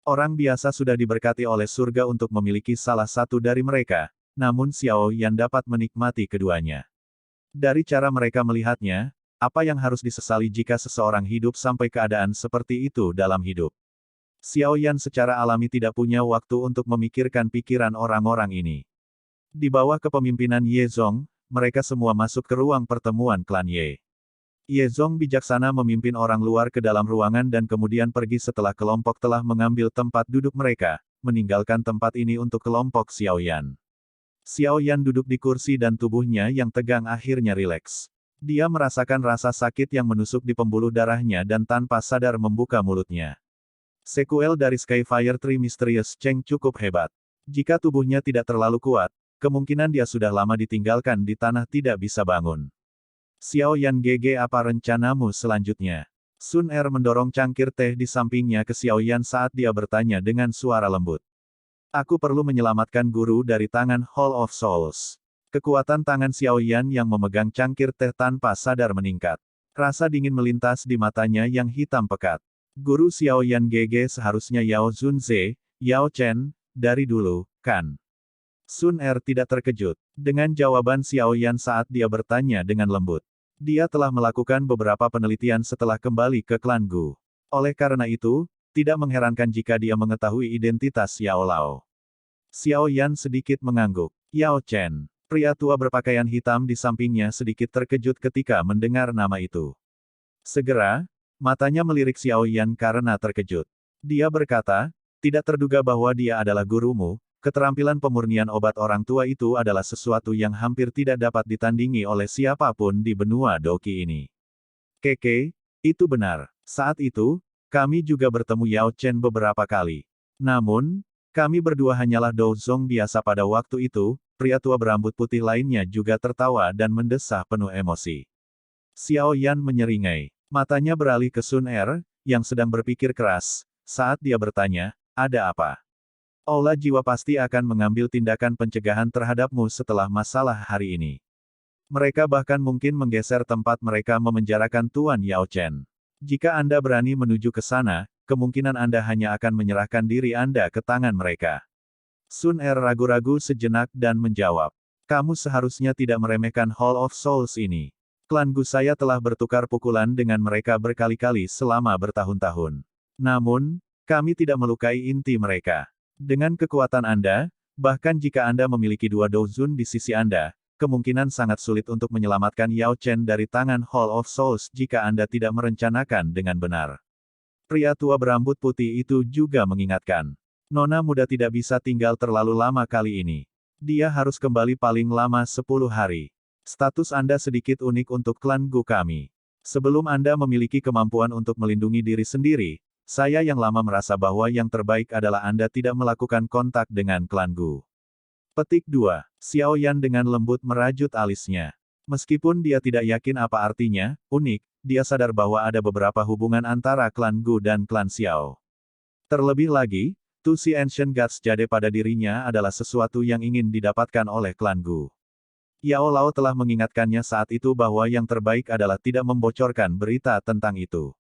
Orang biasa sudah diberkati oleh surga untuk memiliki salah satu dari mereka, namun Xiao Yan dapat menikmati keduanya. Dari cara mereka melihatnya, apa yang harus disesali jika seseorang hidup sampai keadaan seperti itu dalam hidup? Xiao Yan secara alami tidak punya waktu untuk memikirkan pikiran orang-orang ini. Di bawah kepemimpinan Yezong, mereka semua masuk ke ruang pertemuan klan Ye. Yezong bijaksana memimpin orang luar ke dalam ruangan dan kemudian pergi setelah kelompok telah mengambil tempat duduk mereka, meninggalkan tempat ini untuk kelompok Xiao Yan. Xiao Yan duduk di kursi dan tubuhnya yang tegang akhirnya rileks. Dia merasakan rasa sakit yang menusuk di pembuluh darahnya dan tanpa sadar membuka mulutnya. Sekuel dari Skyfire Tree Mysterious Cheng cukup hebat. Jika tubuhnya tidak terlalu kuat, kemungkinan dia sudah lama ditinggalkan di tanah tidak bisa bangun. Xiao Yan GG, apa rencanamu selanjutnya? Sun Er mendorong cangkir teh di sampingnya ke Xiao Yan saat dia bertanya dengan suara lembut. Aku perlu menyelamatkan guru dari tangan Hall of Souls. Kekuatan tangan Xiao Yan yang memegang cangkir teh tanpa sadar meningkat. Rasa dingin melintas di matanya yang hitam pekat. Guru Xiao Yan GG seharusnya Yao Zunze, Yao Chen, dari dulu, kan? Sun Er tidak terkejut dengan jawaban Xiao Yan saat dia bertanya dengan lembut. Dia telah melakukan beberapa penelitian setelah kembali ke klan Gu. Oleh karena itu, tidak mengherankan jika dia mengetahui identitas Yao Lao. Xiao Yan sedikit mengangguk. Yao Chen, pria tua berpakaian hitam di sampingnya sedikit terkejut ketika mendengar nama itu. Segera, matanya melirik Xiao Yan karena terkejut. Dia berkata, tidak terduga bahwa dia adalah gurumu, keterampilan pemurnian obat orang tua itu adalah sesuatu yang hampir tidak dapat ditandingi oleh siapapun di benua Doki ini. Keke, itu benar. Saat itu, kami juga bertemu Yao Chen beberapa kali. Namun, kami berdua hanyalah Douzong biasa pada waktu itu. Pria tua berambut putih lainnya juga tertawa dan mendesah penuh emosi. Xiao Yan menyeringai. Matanya beralih ke Sun Er, yang sedang berpikir keras, saat dia bertanya, ada apa? Aula jiwa pasti akan mengambil tindakan pencegahan terhadapmu setelah masalah hari ini. Mereka bahkan mungkin menggeser tempat mereka memenjarakan Tuan Yao Chen. Jika Anda berani menuju ke sana, kemungkinan Anda hanya akan menyerahkan diri Anda ke tangan mereka. Sun Er ragu-ragu sejenak dan menjawab. Kamu seharusnya tidak meremehkan Hall of Souls ini. Klan Gu saya telah bertukar pukulan dengan mereka berkali-kali selama bertahun-tahun. Namun, kami tidak melukai inti mereka. Dengan kekuatan Anda, bahkan jika Anda memiliki dua Douzun di sisi Anda, kemungkinan sangat sulit untuk menyelamatkan Yao Chen dari tangan Hall of Souls jika Anda tidak merencanakan dengan benar. Pria tua berambut putih itu juga mengingatkan. Nona muda tidak bisa tinggal terlalu lama kali ini. Dia harus kembali paling lama 10 hari. Status Anda sedikit unik untuk klan Gu kami. Sebelum Anda memiliki kemampuan untuk melindungi diri sendiri, saya yang lama merasa bahwa yang terbaik adalah Anda tidak melakukan kontak dengan klan Gu. Petik 2. Xiao Yan dengan lembut merajut alisnya. Meskipun dia tidak yakin apa artinya, unik, dia sadar bahwa ada beberapa hubungan antara klan Gu dan klan Xiao. Terlebih lagi, Tusi Ancient Gods Jade pada dirinya adalah sesuatu yang ingin didapatkan oleh klan Gu. Yao Lao telah mengingatkannya saat itu bahwa yang terbaik adalah tidak membocorkan berita tentang itu.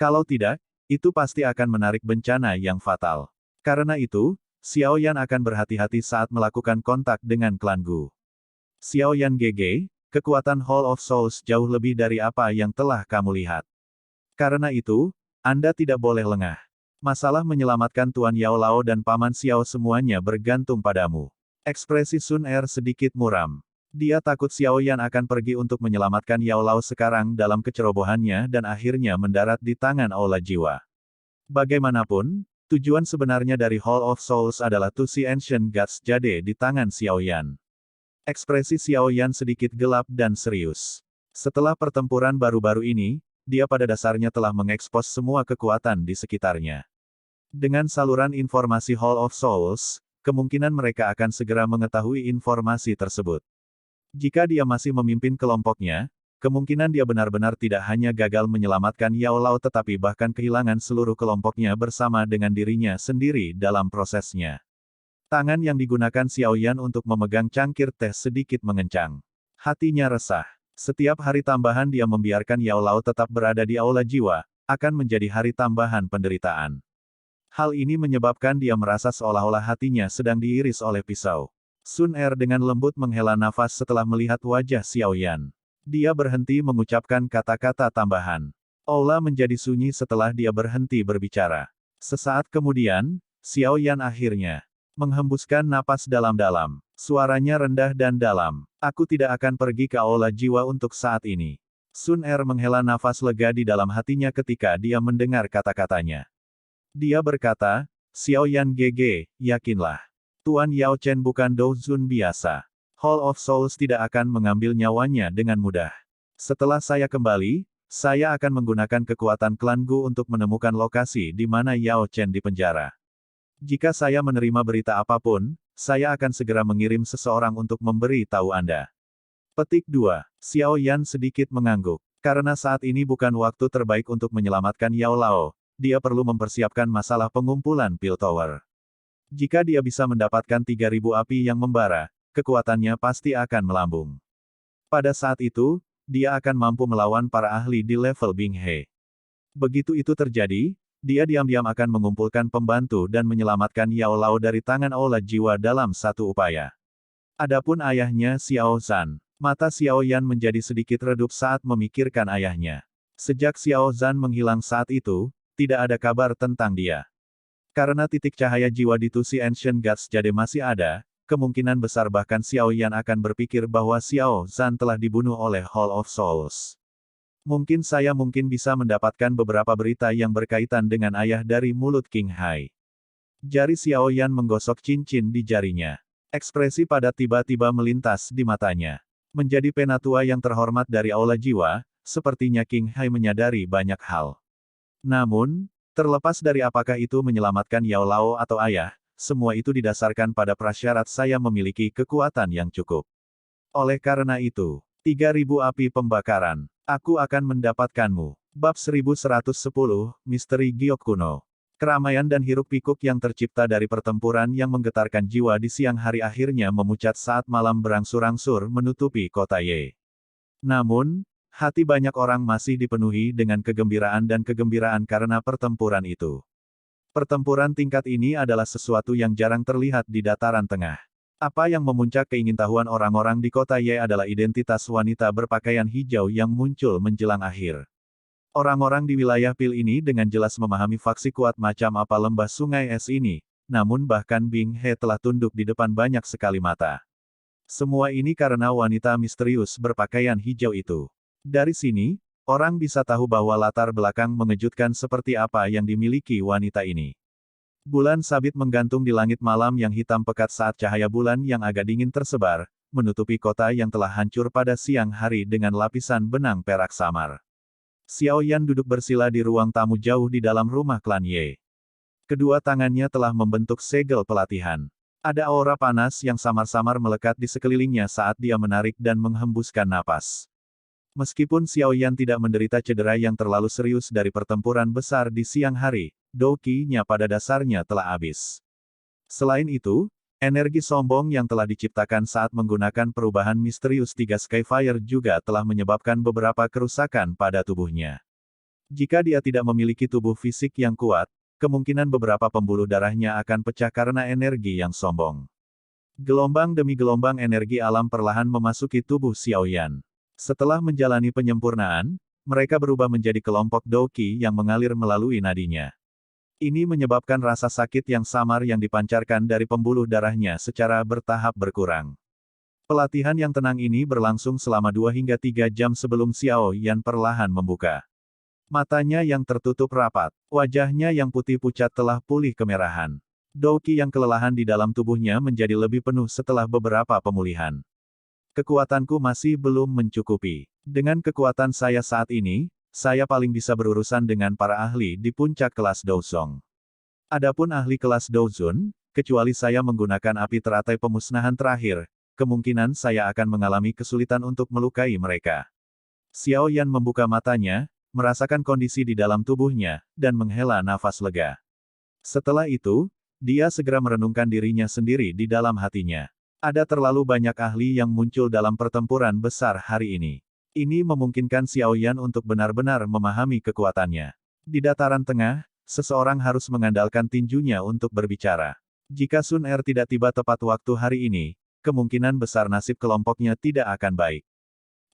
Kalau tidak, itu pasti akan menarik bencana yang fatal. Karena itu, Xiao Yan akan berhati-hati saat melakukan kontak dengan klan Gu. Xiao Yan GG, kekuatan Hall of Souls jauh lebih dari apa yang telah kamu lihat. Karena itu, Anda tidak boleh lengah. Masalah menyelamatkan Tuan Yao Lao dan Paman Xiao semuanya bergantung padamu. Ekspresi Sun Er sedikit muram. Dia takut Xiao Yan akan pergi untuk menyelamatkan Yao Lao sekarang dalam kecerobohannya dan akhirnya mendarat di tangan Aula Jiwa. Bagaimanapun, tujuan sebenarnya dari Hall of Souls adalah Tusi Ancient Gods Jade di tangan Xiao Yan. Ekspresi Xiao Yan sedikit gelap dan serius. Setelah pertempuran baru-baru ini, dia pada dasarnya telah mengekspos semua kekuatan di sekitarnya. Dengan saluran informasi Hall of Souls, kemungkinan mereka akan segera mengetahui informasi tersebut. Jika dia masih memimpin kelompoknya, kemungkinan dia benar-benar tidak hanya gagal menyelamatkan Yao Lao tetapi bahkan kehilangan seluruh kelompoknya bersama dengan dirinya sendiri dalam prosesnya. Tangan yang digunakan Xiao Yan untuk memegang cangkir teh sedikit mengencang. Hatinya resah. Setiap hari tambahan dia membiarkan Yao Lao tetap berada di Aula Jiwa, akan menjadi hari tambahan penderitaan. Hal ini menyebabkan dia merasa seolah-olah hatinya sedang diiris oleh pisau. Sun Er dengan lembut menghela nafas setelah melihat wajah Xiao Yan. Dia berhenti mengucapkan kata-kata tambahan. Aula menjadi sunyi setelah dia berhenti berbicara. Sesaat kemudian, Xiao Yan akhirnya menghembuskan napas dalam-dalam. Suaranya rendah dan dalam. Aku tidak akan pergi ke Aula Jiwa untuk saat ini. Sun Er menghela nafas lega di dalam hatinya ketika dia mendengar kata-katanya. Dia berkata, Xiao Yan GG, yakinlah. Tuan Yao Chen bukan Dou Zun biasa. Hall of Souls tidak akan mengambil nyawanya dengan mudah. Setelah saya kembali, saya akan menggunakan kekuatan klan Gu untuk menemukan lokasi di mana Yao Chen dipenjara. Jika saya menerima berita apapun, saya akan segera mengirim seseorang untuk memberi tahu Anda. Petik 2. Xiao Yan sedikit mengangguk. Karena saat ini bukan waktu terbaik untuk menyelamatkan Yao Lao, dia perlu mempersiapkan masalah pengumpulan Pil Tower. Jika dia bisa mendapatkan 3.000 api yang membara, kekuatannya pasti akan melambung. Pada saat itu, dia akan mampu melawan para ahli di level Bing He. Begitu itu terjadi, dia diam-diam akan mengumpulkan pembantu dan menyelamatkan Yao Lao dari tangan Aula Jiwa dalam satu upaya. Adapun ayahnya Xiao Zhan, mata Xiao Yan menjadi sedikit redup saat memikirkan ayahnya. Sejak Xiao Zhan menghilang saat itu, tidak ada kabar tentang dia. Karena titik cahaya jiwa di Tusi Ancient Gods Jade masih ada, kemungkinan besar bahkan Xiao Yan akan berpikir bahwa Xiao Zhan telah dibunuh oleh Hall of Souls. Mungkin saya bisa mendapatkan beberapa berita yang berkaitan dengan ayah dari mulut King Hai. Jari Xiao Yan menggosok cincin di jarinya. Ekspresi padat tiba-tiba melintas di matanya. Menjadi penatua yang terhormat dari Aula Jiwa, sepertinya King Hai menyadari banyak hal. Namun, terlepas dari apakah itu menyelamatkan Yao Lao atau ayah, semua itu didasarkan pada prasyarat saya memiliki kekuatan yang cukup. Oleh karena itu, 3.000 api pembakaran. Aku akan mendapatkanmu. Bab 1110, Misteri Giok Kuno. Keramaian dan hiruk-pikuk yang tercipta dari pertempuran yang menggetarkan jiwa di siang hari akhirnya memucat saat malam berangsur-angsur menutupi kota Ye. Namun, hati banyak orang masih dipenuhi dengan kegembiraan karena pertempuran itu. Pertempuran tingkat ini adalah sesuatu yang jarang terlihat di dataran tengah. Apa yang memuncak keingintahuan orang-orang di kota Ye adalah identitas wanita berpakaian hijau yang muncul menjelang akhir. Orang-orang di wilayah Pil ini dengan jelas memahami faksi kuat macam apa lembah sungai es ini, namun bahkan Bing He telah tunduk di depan banyak sekali mata. Semua ini karena wanita misterius berpakaian hijau itu. Dari sini, orang bisa tahu bahwa latar belakang mengejutkan seperti apa yang dimiliki wanita ini. Bulan sabit menggantung di langit malam yang hitam pekat saat cahaya bulan yang agak dingin tersebar, menutupi kota yang telah hancur pada siang hari dengan lapisan benang perak samar. Xiao Yan duduk bersila di ruang tamu jauh di dalam rumah klan Ye. Kedua tangannya telah membentuk segel pelatihan. Ada aura panas yang samar-samar melekat di sekelilingnya saat dia menarik dan menghembuskan napas. Meskipun Xiao Yan tidak menderita cedera yang terlalu serius dari pertempuran besar di siang hari, Doki-nya pada dasarnya telah habis. Selain itu, energi sombong yang telah diciptakan saat menggunakan perubahan misterius tiga Skyfire juga telah menyebabkan beberapa kerusakan pada tubuhnya. Jika dia tidak memiliki tubuh fisik yang kuat, kemungkinan beberapa pembuluh darahnya akan pecah karena energi yang sombong. Gelombang demi gelombang energi alam perlahan memasuki tubuh Xiao Yan. Setelah menjalani penyempurnaan, mereka berubah menjadi kelompok Doki yang mengalir melalui nadinya. Ini menyebabkan rasa sakit yang samar yang dipancarkan dari pembuluh darahnya secara bertahap berkurang. Pelatihan yang tenang ini berlangsung selama 2 hingga 3 jam sebelum Xiao Yan perlahan membuka. Matanya yang tertutup rapat, wajahnya yang putih pucat telah pulih kemerahan. Doki yang kelelahan di dalam tubuhnya menjadi lebih penuh setelah beberapa pemulihan. Kekuatanku masih belum mencukupi. Dengan kekuatan saya saat ini, saya paling bisa berurusan dengan para ahli di puncak kelas Douzong. Adapun ahli kelas Douzun, kecuali saya menggunakan api teratai pemusnahan terakhir, kemungkinan saya akan mengalami kesulitan untuk melukai mereka. Xiao Yan membuka matanya, merasakan kondisi di dalam tubuhnya, dan menghela nafas lega. Setelah itu, dia segera merenungkan dirinya sendiri di dalam hatinya. Ada terlalu banyak ahli yang muncul dalam pertempuran besar hari ini. Ini memungkinkan Xiao Yan untuk benar-benar memahami kekuatannya. Di dataran tengah, seseorang harus mengandalkan tinjunya untuk berbicara. Jika Sun Er tidak tiba tepat waktu hari ini, kemungkinan besar nasib kelompoknya tidak akan baik.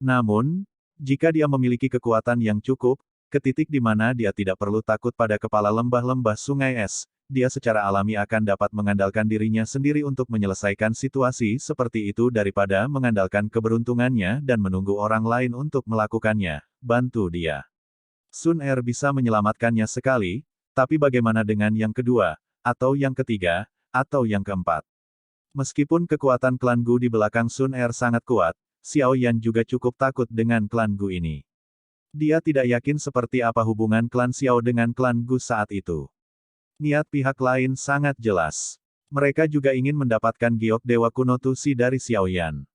Namun, jika dia memiliki kekuatan yang cukup, ke titik di mana dia tidak perlu takut pada kepala lembah-lembah sungai es, dia secara alami akan dapat mengandalkan dirinya sendiri untuk menyelesaikan situasi seperti itu daripada mengandalkan keberuntungannya dan menunggu orang lain untuk melakukannya. Bantu dia. Sun Er bisa menyelamatkannya sekali, tapi bagaimana dengan yang kedua, atau yang ketiga, atau yang keempat? Meskipun kekuatan klan Gu di belakang Sun Er sangat kuat, Xiao Yan juga cukup takut dengan klan Gu ini. Dia tidak yakin seperti apa hubungan klan Xiao dengan klan Gu saat itu. Niat pihak lain sangat jelas. Mereka juga ingin mendapatkan giok Dewa Kuno Tusi dari Xiao Yan.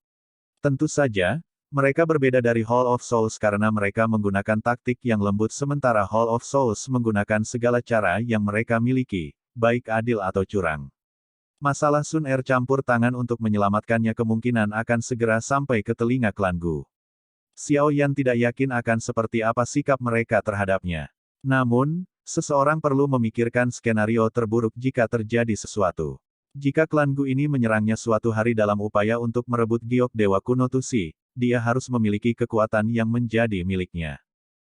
Tentu saja, mereka berbeda dari Hall of Souls karena mereka menggunakan taktik yang lembut sementara Hall of Souls menggunakan segala cara yang mereka miliki, baik adil atau curang. Masalah Sun Er campur tangan untuk menyelamatkannya kemungkinan akan segera sampai ke telinga klan Gu. Xiao Yan tidak yakin akan seperti apa sikap mereka terhadapnya. Namun, seseorang perlu memikirkan skenario terburuk jika terjadi sesuatu. Jika klan Gu ini menyerangnya suatu hari dalam upaya untuk merebut giok Dewa Kuno Tusi, dia harus memiliki kekuatan yang menjadi miliknya.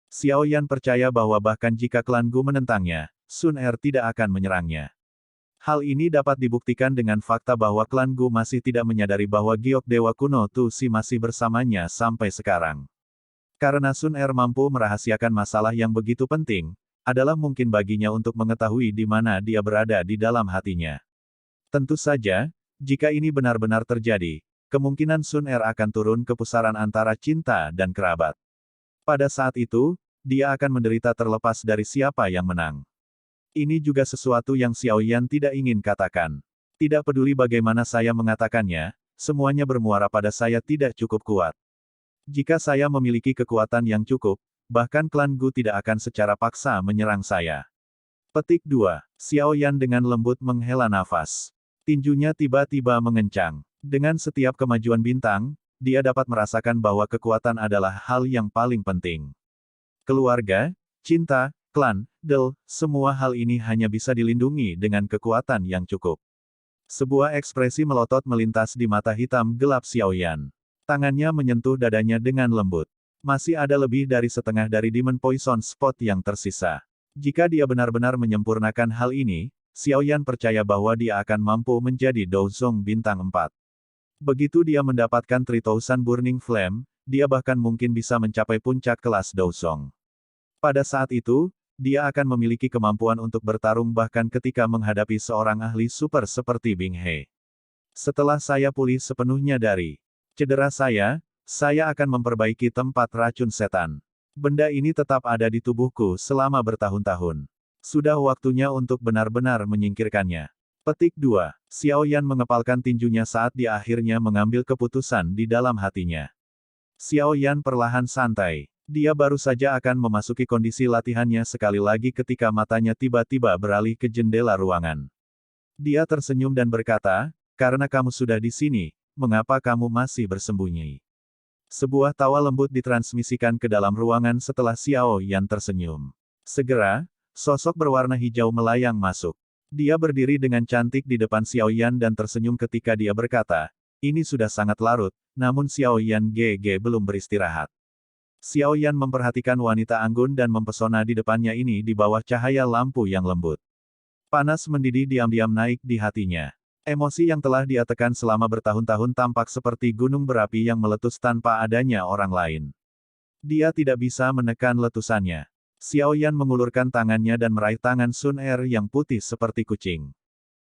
Xiao Yan percaya bahwa bahkan jika klan Gu menentangnya, Sun Er tidak akan menyerangnya. Hal ini dapat dibuktikan dengan fakta bahwa klan Gu masih tidak menyadari bahwa giok Dewa Kuno Tusi masih bersamanya sampai sekarang. Karena Sun Er mampu merahasiakan masalah yang begitu penting, adalah mungkin baginya untuk mengetahui di mana dia berada di dalam hatinya. Tentu saja, jika ini benar-benar terjadi, kemungkinan Sun Er akan turun ke pusaran antara cinta dan kerabat. Pada saat itu, dia akan menderita terlepas dari siapa yang menang. Ini juga sesuatu yang Xiao Yan tidak ingin katakan. Tidak peduli bagaimana saya mengatakannya, semuanya bermuara pada saya tidak cukup kuat. Jika saya memiliki kekuatan yang cukup, bahkan klan Gu tidak akan secara paksa menyerang saya. Petik 2. Xiao Yan dengan lembut menghela nafas. Tinjunya tiba-tiba mengencang. Dengan setiap kemajuan bintang, dia dapat merasakan bahwa kekuatan adalah hal yang paling penting. Keluarga, cinta, klan, del, semua hal ini hanya bisa dilindungi dengan kekuatan yang cukup. Sebuah ekspresi melotot melintas di mata hitam gelap Xiao Yan. Tangannya menyentuh dadanya dengan lembut. Masih ada lebih dari setengah dari Demon Poison Spot yang tersisa. Jika dia benar-benar menyempurnakan hal ini, Xiao Yan percaya bahwa dia akan mampu menjadi Douzong bintang 4. Begitu dia mendapatkan 3000 Burning Flame, dia bahkan mungkin bisa mencapai puncak kelas Douzong. Pada saat itu, dia akan memiliki kemampuan untuk bertarung bahkan ketika menghadapi seorang ahli super seperti Bing He. Setelah saya pulih sepenuhnya dari cedera saya akan memperbaiki tempat racun setan. Benda ini tetap ada di tubuhku selama bertahun-tahun. Sudah waktunya untuk benar-benar menyingkirkannya. Petik 2. Xiao Yan mengepalkan tinjunya saat dia akhirnya mengambil keputusan di dalam hatinya. Xiao Yan perlahan santai. Dia baru saja akan memasuki kondisi latihannya sekali lagi ketika matanya tiba-tiba beralih ke jendela ruangan. Dia tersenyum dan berkata, "Karena kamu sudah di sini, mengapa kamu masih bersembunyi?" Sebuah tawa lembut ditransmisikan ke dalam ruangan setelah Xiao Yan tersenyum. Segera, sosok berwarna hijau melayang masuk. Dia berdiri dengan cantik di depan Xiao Yan dan tersenyum ketika dia berkata, "Ini sudah sangat larut, namun Xiao Yan GG belum beristirahat." Xiao Yan memperhatikan wanita anggun dan mempesona di depannya ini di bawah cahaya lampu yang lembut. Panas mendidih diam-diam naik di hatinya. Emosi yang telah dia tekan selama bertahun-tahun tampak seperti gunung berapi yang meletus tanpa adanya orang lain. Dia tidak bisa menekan letusannya. Xiao Yan mengulurkan tangannya dan meraih tangan Sun Er yang putih seperti kucing.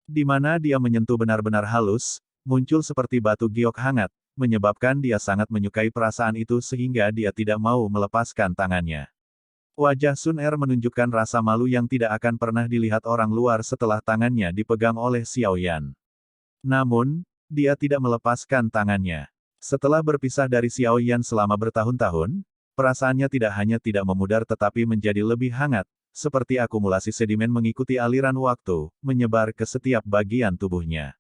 Di mana dia menyentuh benar-benar halus, muncul seperti batu giok hangat, menyebabkan dia sangat menyukai perasaan itu sehingga dia tidak mau melepaskan tangannya. Wajah Sun Er menunjukkan rasa malu yang tidak akan pernah dilihat orang luar setelah tangannya dipegang oleh Xiao Yan. Namun, dia tidak melepaskan tangannya. Setelah berpisah dari Xiao Yan selama bertahun-tahun, perasaannya tidak hanya tidak memudar tetapi menjadi lebih hangat, seperti akumulasi sedimen mengikuti aliran waktu, menyebar ke setiap bagian tubuhnya.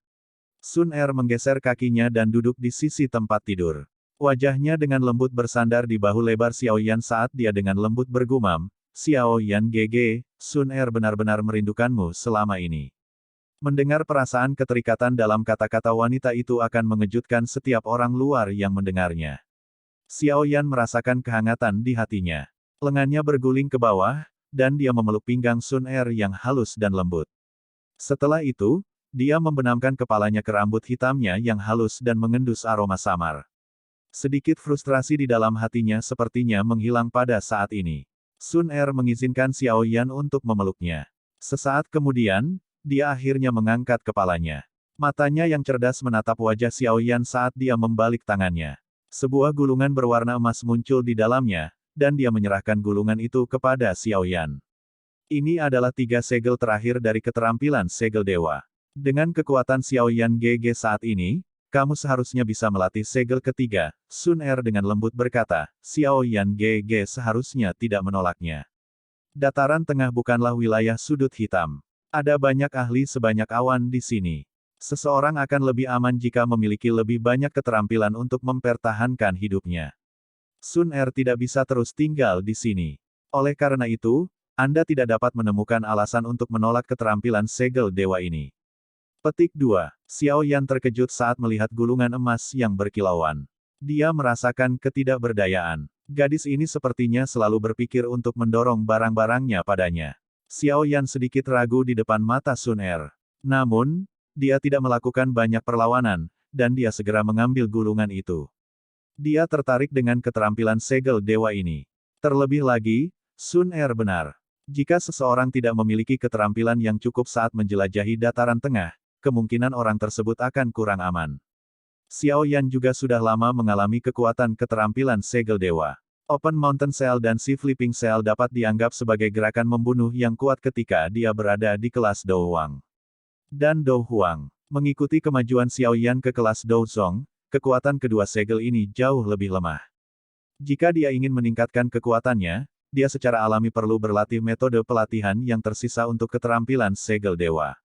Sun Er menggeser kakinya dan duduk di sisi tempat tidur. Wajahnya dengan lembut bersandar di bahu lebar Xiao Yan saat dia dengan lembut bergumam, "Xiao Yan GG, Sun Er benar-benar merindukanmu selama ini." Mendengar perasaan keterikatan dalam kata-kata wanita itu akan mengejutkan setiap orang luar yang mendengarnya. Xiao Yan merasakan kehangatan di hatinya. Lengannya berguling ke bawah, dan dia memeluk pinggang Sun Er yang halus dan lembut. Setelah itu, dia membenamkan kepalanya ke rambut hitamnya yang halus dan mengendus aroma samar. Sedikit frustrasi di dalam hatinya sepertinya menghilang pada saat ini. Sun Er mengizinkan Xiao Yan untuk memeluknya. Sesaat kemudian, dia akhirnya mengangkat kepalanya. Matanya yang cerdas menatap wajah Xiao Yan saat dia membalik tangannya. Sebuah gulungan berwarna emas muncul di dalamnya, dan dia menyerahkan gulungan itu kepada Xiao Yan. Ini adalah 3 segel terakhir dari keterampilan segel dewa. Dengan kekuatan Xiao Yan GG saat ini, kamu seharusnya bisa melatih segel ketiga, Sun Er dengan lembut berkata, Xiao Yan GG seharusnya tidak menolaknya. Dataran tengah bukanlah wilayah sudut hitam. Ada banyak ahli sebanyak awan di sini. Seseorang akan lebih aman jika memiliki lebih banyak keterampilan untuk mempertahankan hidupnya. Sun Er tidak bisa terus tinggal di sini. Oleh karena itu, Anda tidak dapat menemukan alasan untuk menolak keterampilan segel dewa ini. Petik 2. Xiao Yan terkejut saat melihat gulungan emas yang berkilauan. Dia merasakan ketidakberdayaan. Gadis ini sepertinya selalu berpikir untuk mendorong barang-barangnya padanya. Xiao Yan sedikit ragu di depan mata Sun Er. Namun, dia tidak melakukan banyak perlawanan, dan dia segera mengambil gulungan itu. Dia tertarik dengan keterampilan segel dewa ini. Terlebih lagi, Sun Er benar. Jika seseorang tidak memiliki keterampilan yang cukup saat menjelajahi dataran tengah, kemungkinan orang tersebut akan kurang aman. Xiao Yan juga sudah lama mengalami kekuatan keterampilan segel dewa. Open Mountain Cell dan Sea Flipping Cell dapat dianggap sebagai gerakan membunuh yang kuat ketika dia berada di kelas Dou Huang. Dan Dou Huang. Mengikuti kemajuan Xiao Yan ke kelas Dou Zong, kekuatan kedua segel ini jauh lebih lemah. Jika dia ingin meningkatkan kekuatannya, dia secara alami perlu berlatih metode pelatihan yang tersisa untuk keterampilan segel dewa.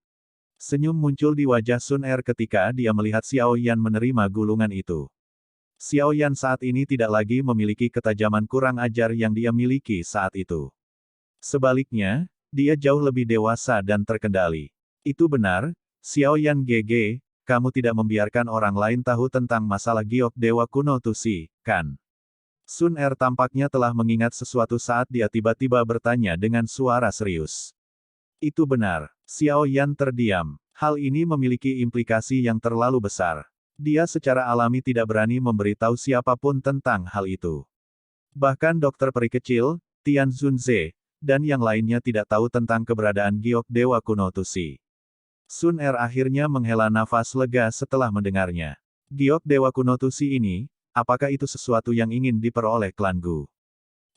Senyum muncul di wajah Sun Er ketika dia melihat Xiao Yan menerima gulungan itu. Xiao Yan saat ini tidak lagi memiliki ketajaman kurang ajar yang dia miliki saat itu. Sebaliknya, dia jauh lebih dewasa dan terkendali. Itu benar, Xiao Yan GG, kamu tidak membiarkan orang lain tahu tentang masalah giok dewa kuno Tusi, kan? Sun Er tampaknya telah mengingat sesuatu saat dia tiba-tiba bertanya dengan suara serius. Itu benar. Xiao Yan terdiam. Hal ini memiliki implikasi yang terlalu besar. Dia secara alami tidak berani memberitahu siapapun tentang hal itu. Bahkan dokter peri kecil, Tian Zunze, dan yang lainnya tidak tahu tentang keberadaan giok dewa kuno Tusi. Sun Er akhirnya menghela nafas lega setelah mendengarnya. Giok dewa kuno Tusi ini, apakah itu sesuatu yang ingin diperoleh klan Gu?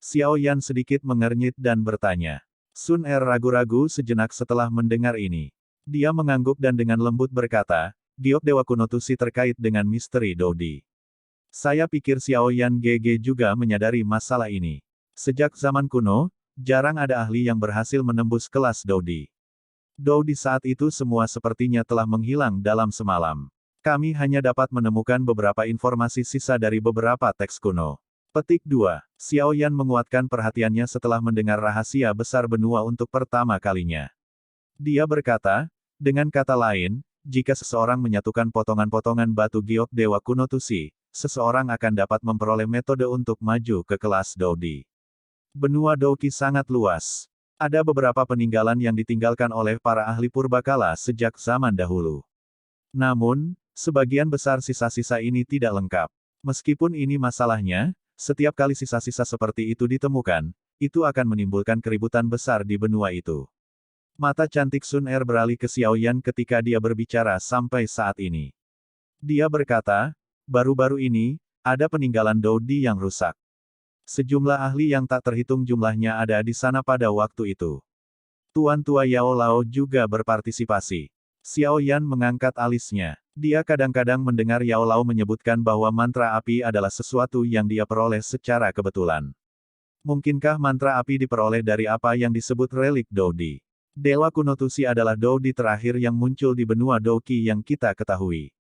Xiao Yan sedikit mengernyit dan bertanya. Sun Er ragu-ragu sejenak setelah mendengar ini. Dia mengangguk dan dengan lembut berkata, Giok Dewa Kuno Tusi terkait dengan misteri Dodi. Saya pikir Xiao Yan GG juga menyadari masalah ini. Sejak zaman kuno, jarang ada ahli yang berhasil menembus kelas Dodi. Dodi saat itu semua sepertinya telah menghilang dalam semalam. Kami hanya dapat menemukan beberapa informasi sisa dari beberapa teks kuno. Petik 2. Xiao Yan menguatkan perhatiannya setelah mendengar rahasia besar benua untuk pertama kalinya. Dia berkata, dengan kata lain, jika seseorang menyatukan potongan-potongan batu giok Dewa Kuno Tusi, seseorang akan dapat memperoleh metode untuk maju ke kelas Dodi. Benua Doki sangat luas. Ada beberapa peninggalan yang ditinggalkan oleh para ahli purbakala sejak zaman dahulu. Namun, sebagian besar sisa-sisa ini tidak lengkap. Meskipun ini masalahnya, setiap kali sisa-sisa seperti itu ditemukan, itu akan menimbulkan keributan besar di benua itu. Mata cantik Sun Er beralih ke Xiao Yan ketika dia berbicara sampai saat ini. Dia berkata, baru-baru ini, ada peninggalan Dodi yang rusak. Sejumlah ahli yang tak terhitung jumlahnya ada di sana pada waktu itu. Tuan Tua Yao Lao juga berpartisipasi. Xiao Yan mengangkat alisnya. Dia kadang-kadang mendengar Yao Lao menyebutkan bahwa mantra api adalah sesuatu yang dia peroleh secara kebetulan. Mungkinkah mantra api diperoleh dari apa yang disebut relik Dodi? Dewa Kuno Tusi adalah Dodi terakhir yang muncul di benua Doki yang kita ketahui.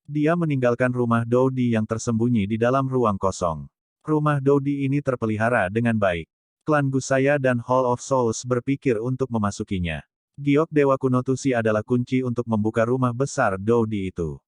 Dia meninggalkan rumah Dodi yang tersembunyi di dalam ruang kosong. Rumah Dodi ini terpelihara dengan baik. Klan Gusaya dan Hall of Souls berpikir untuk memasukinya. Giok Dewa Kuno Tusi adalah kunci untuk membuka rumah besar Dodi itu.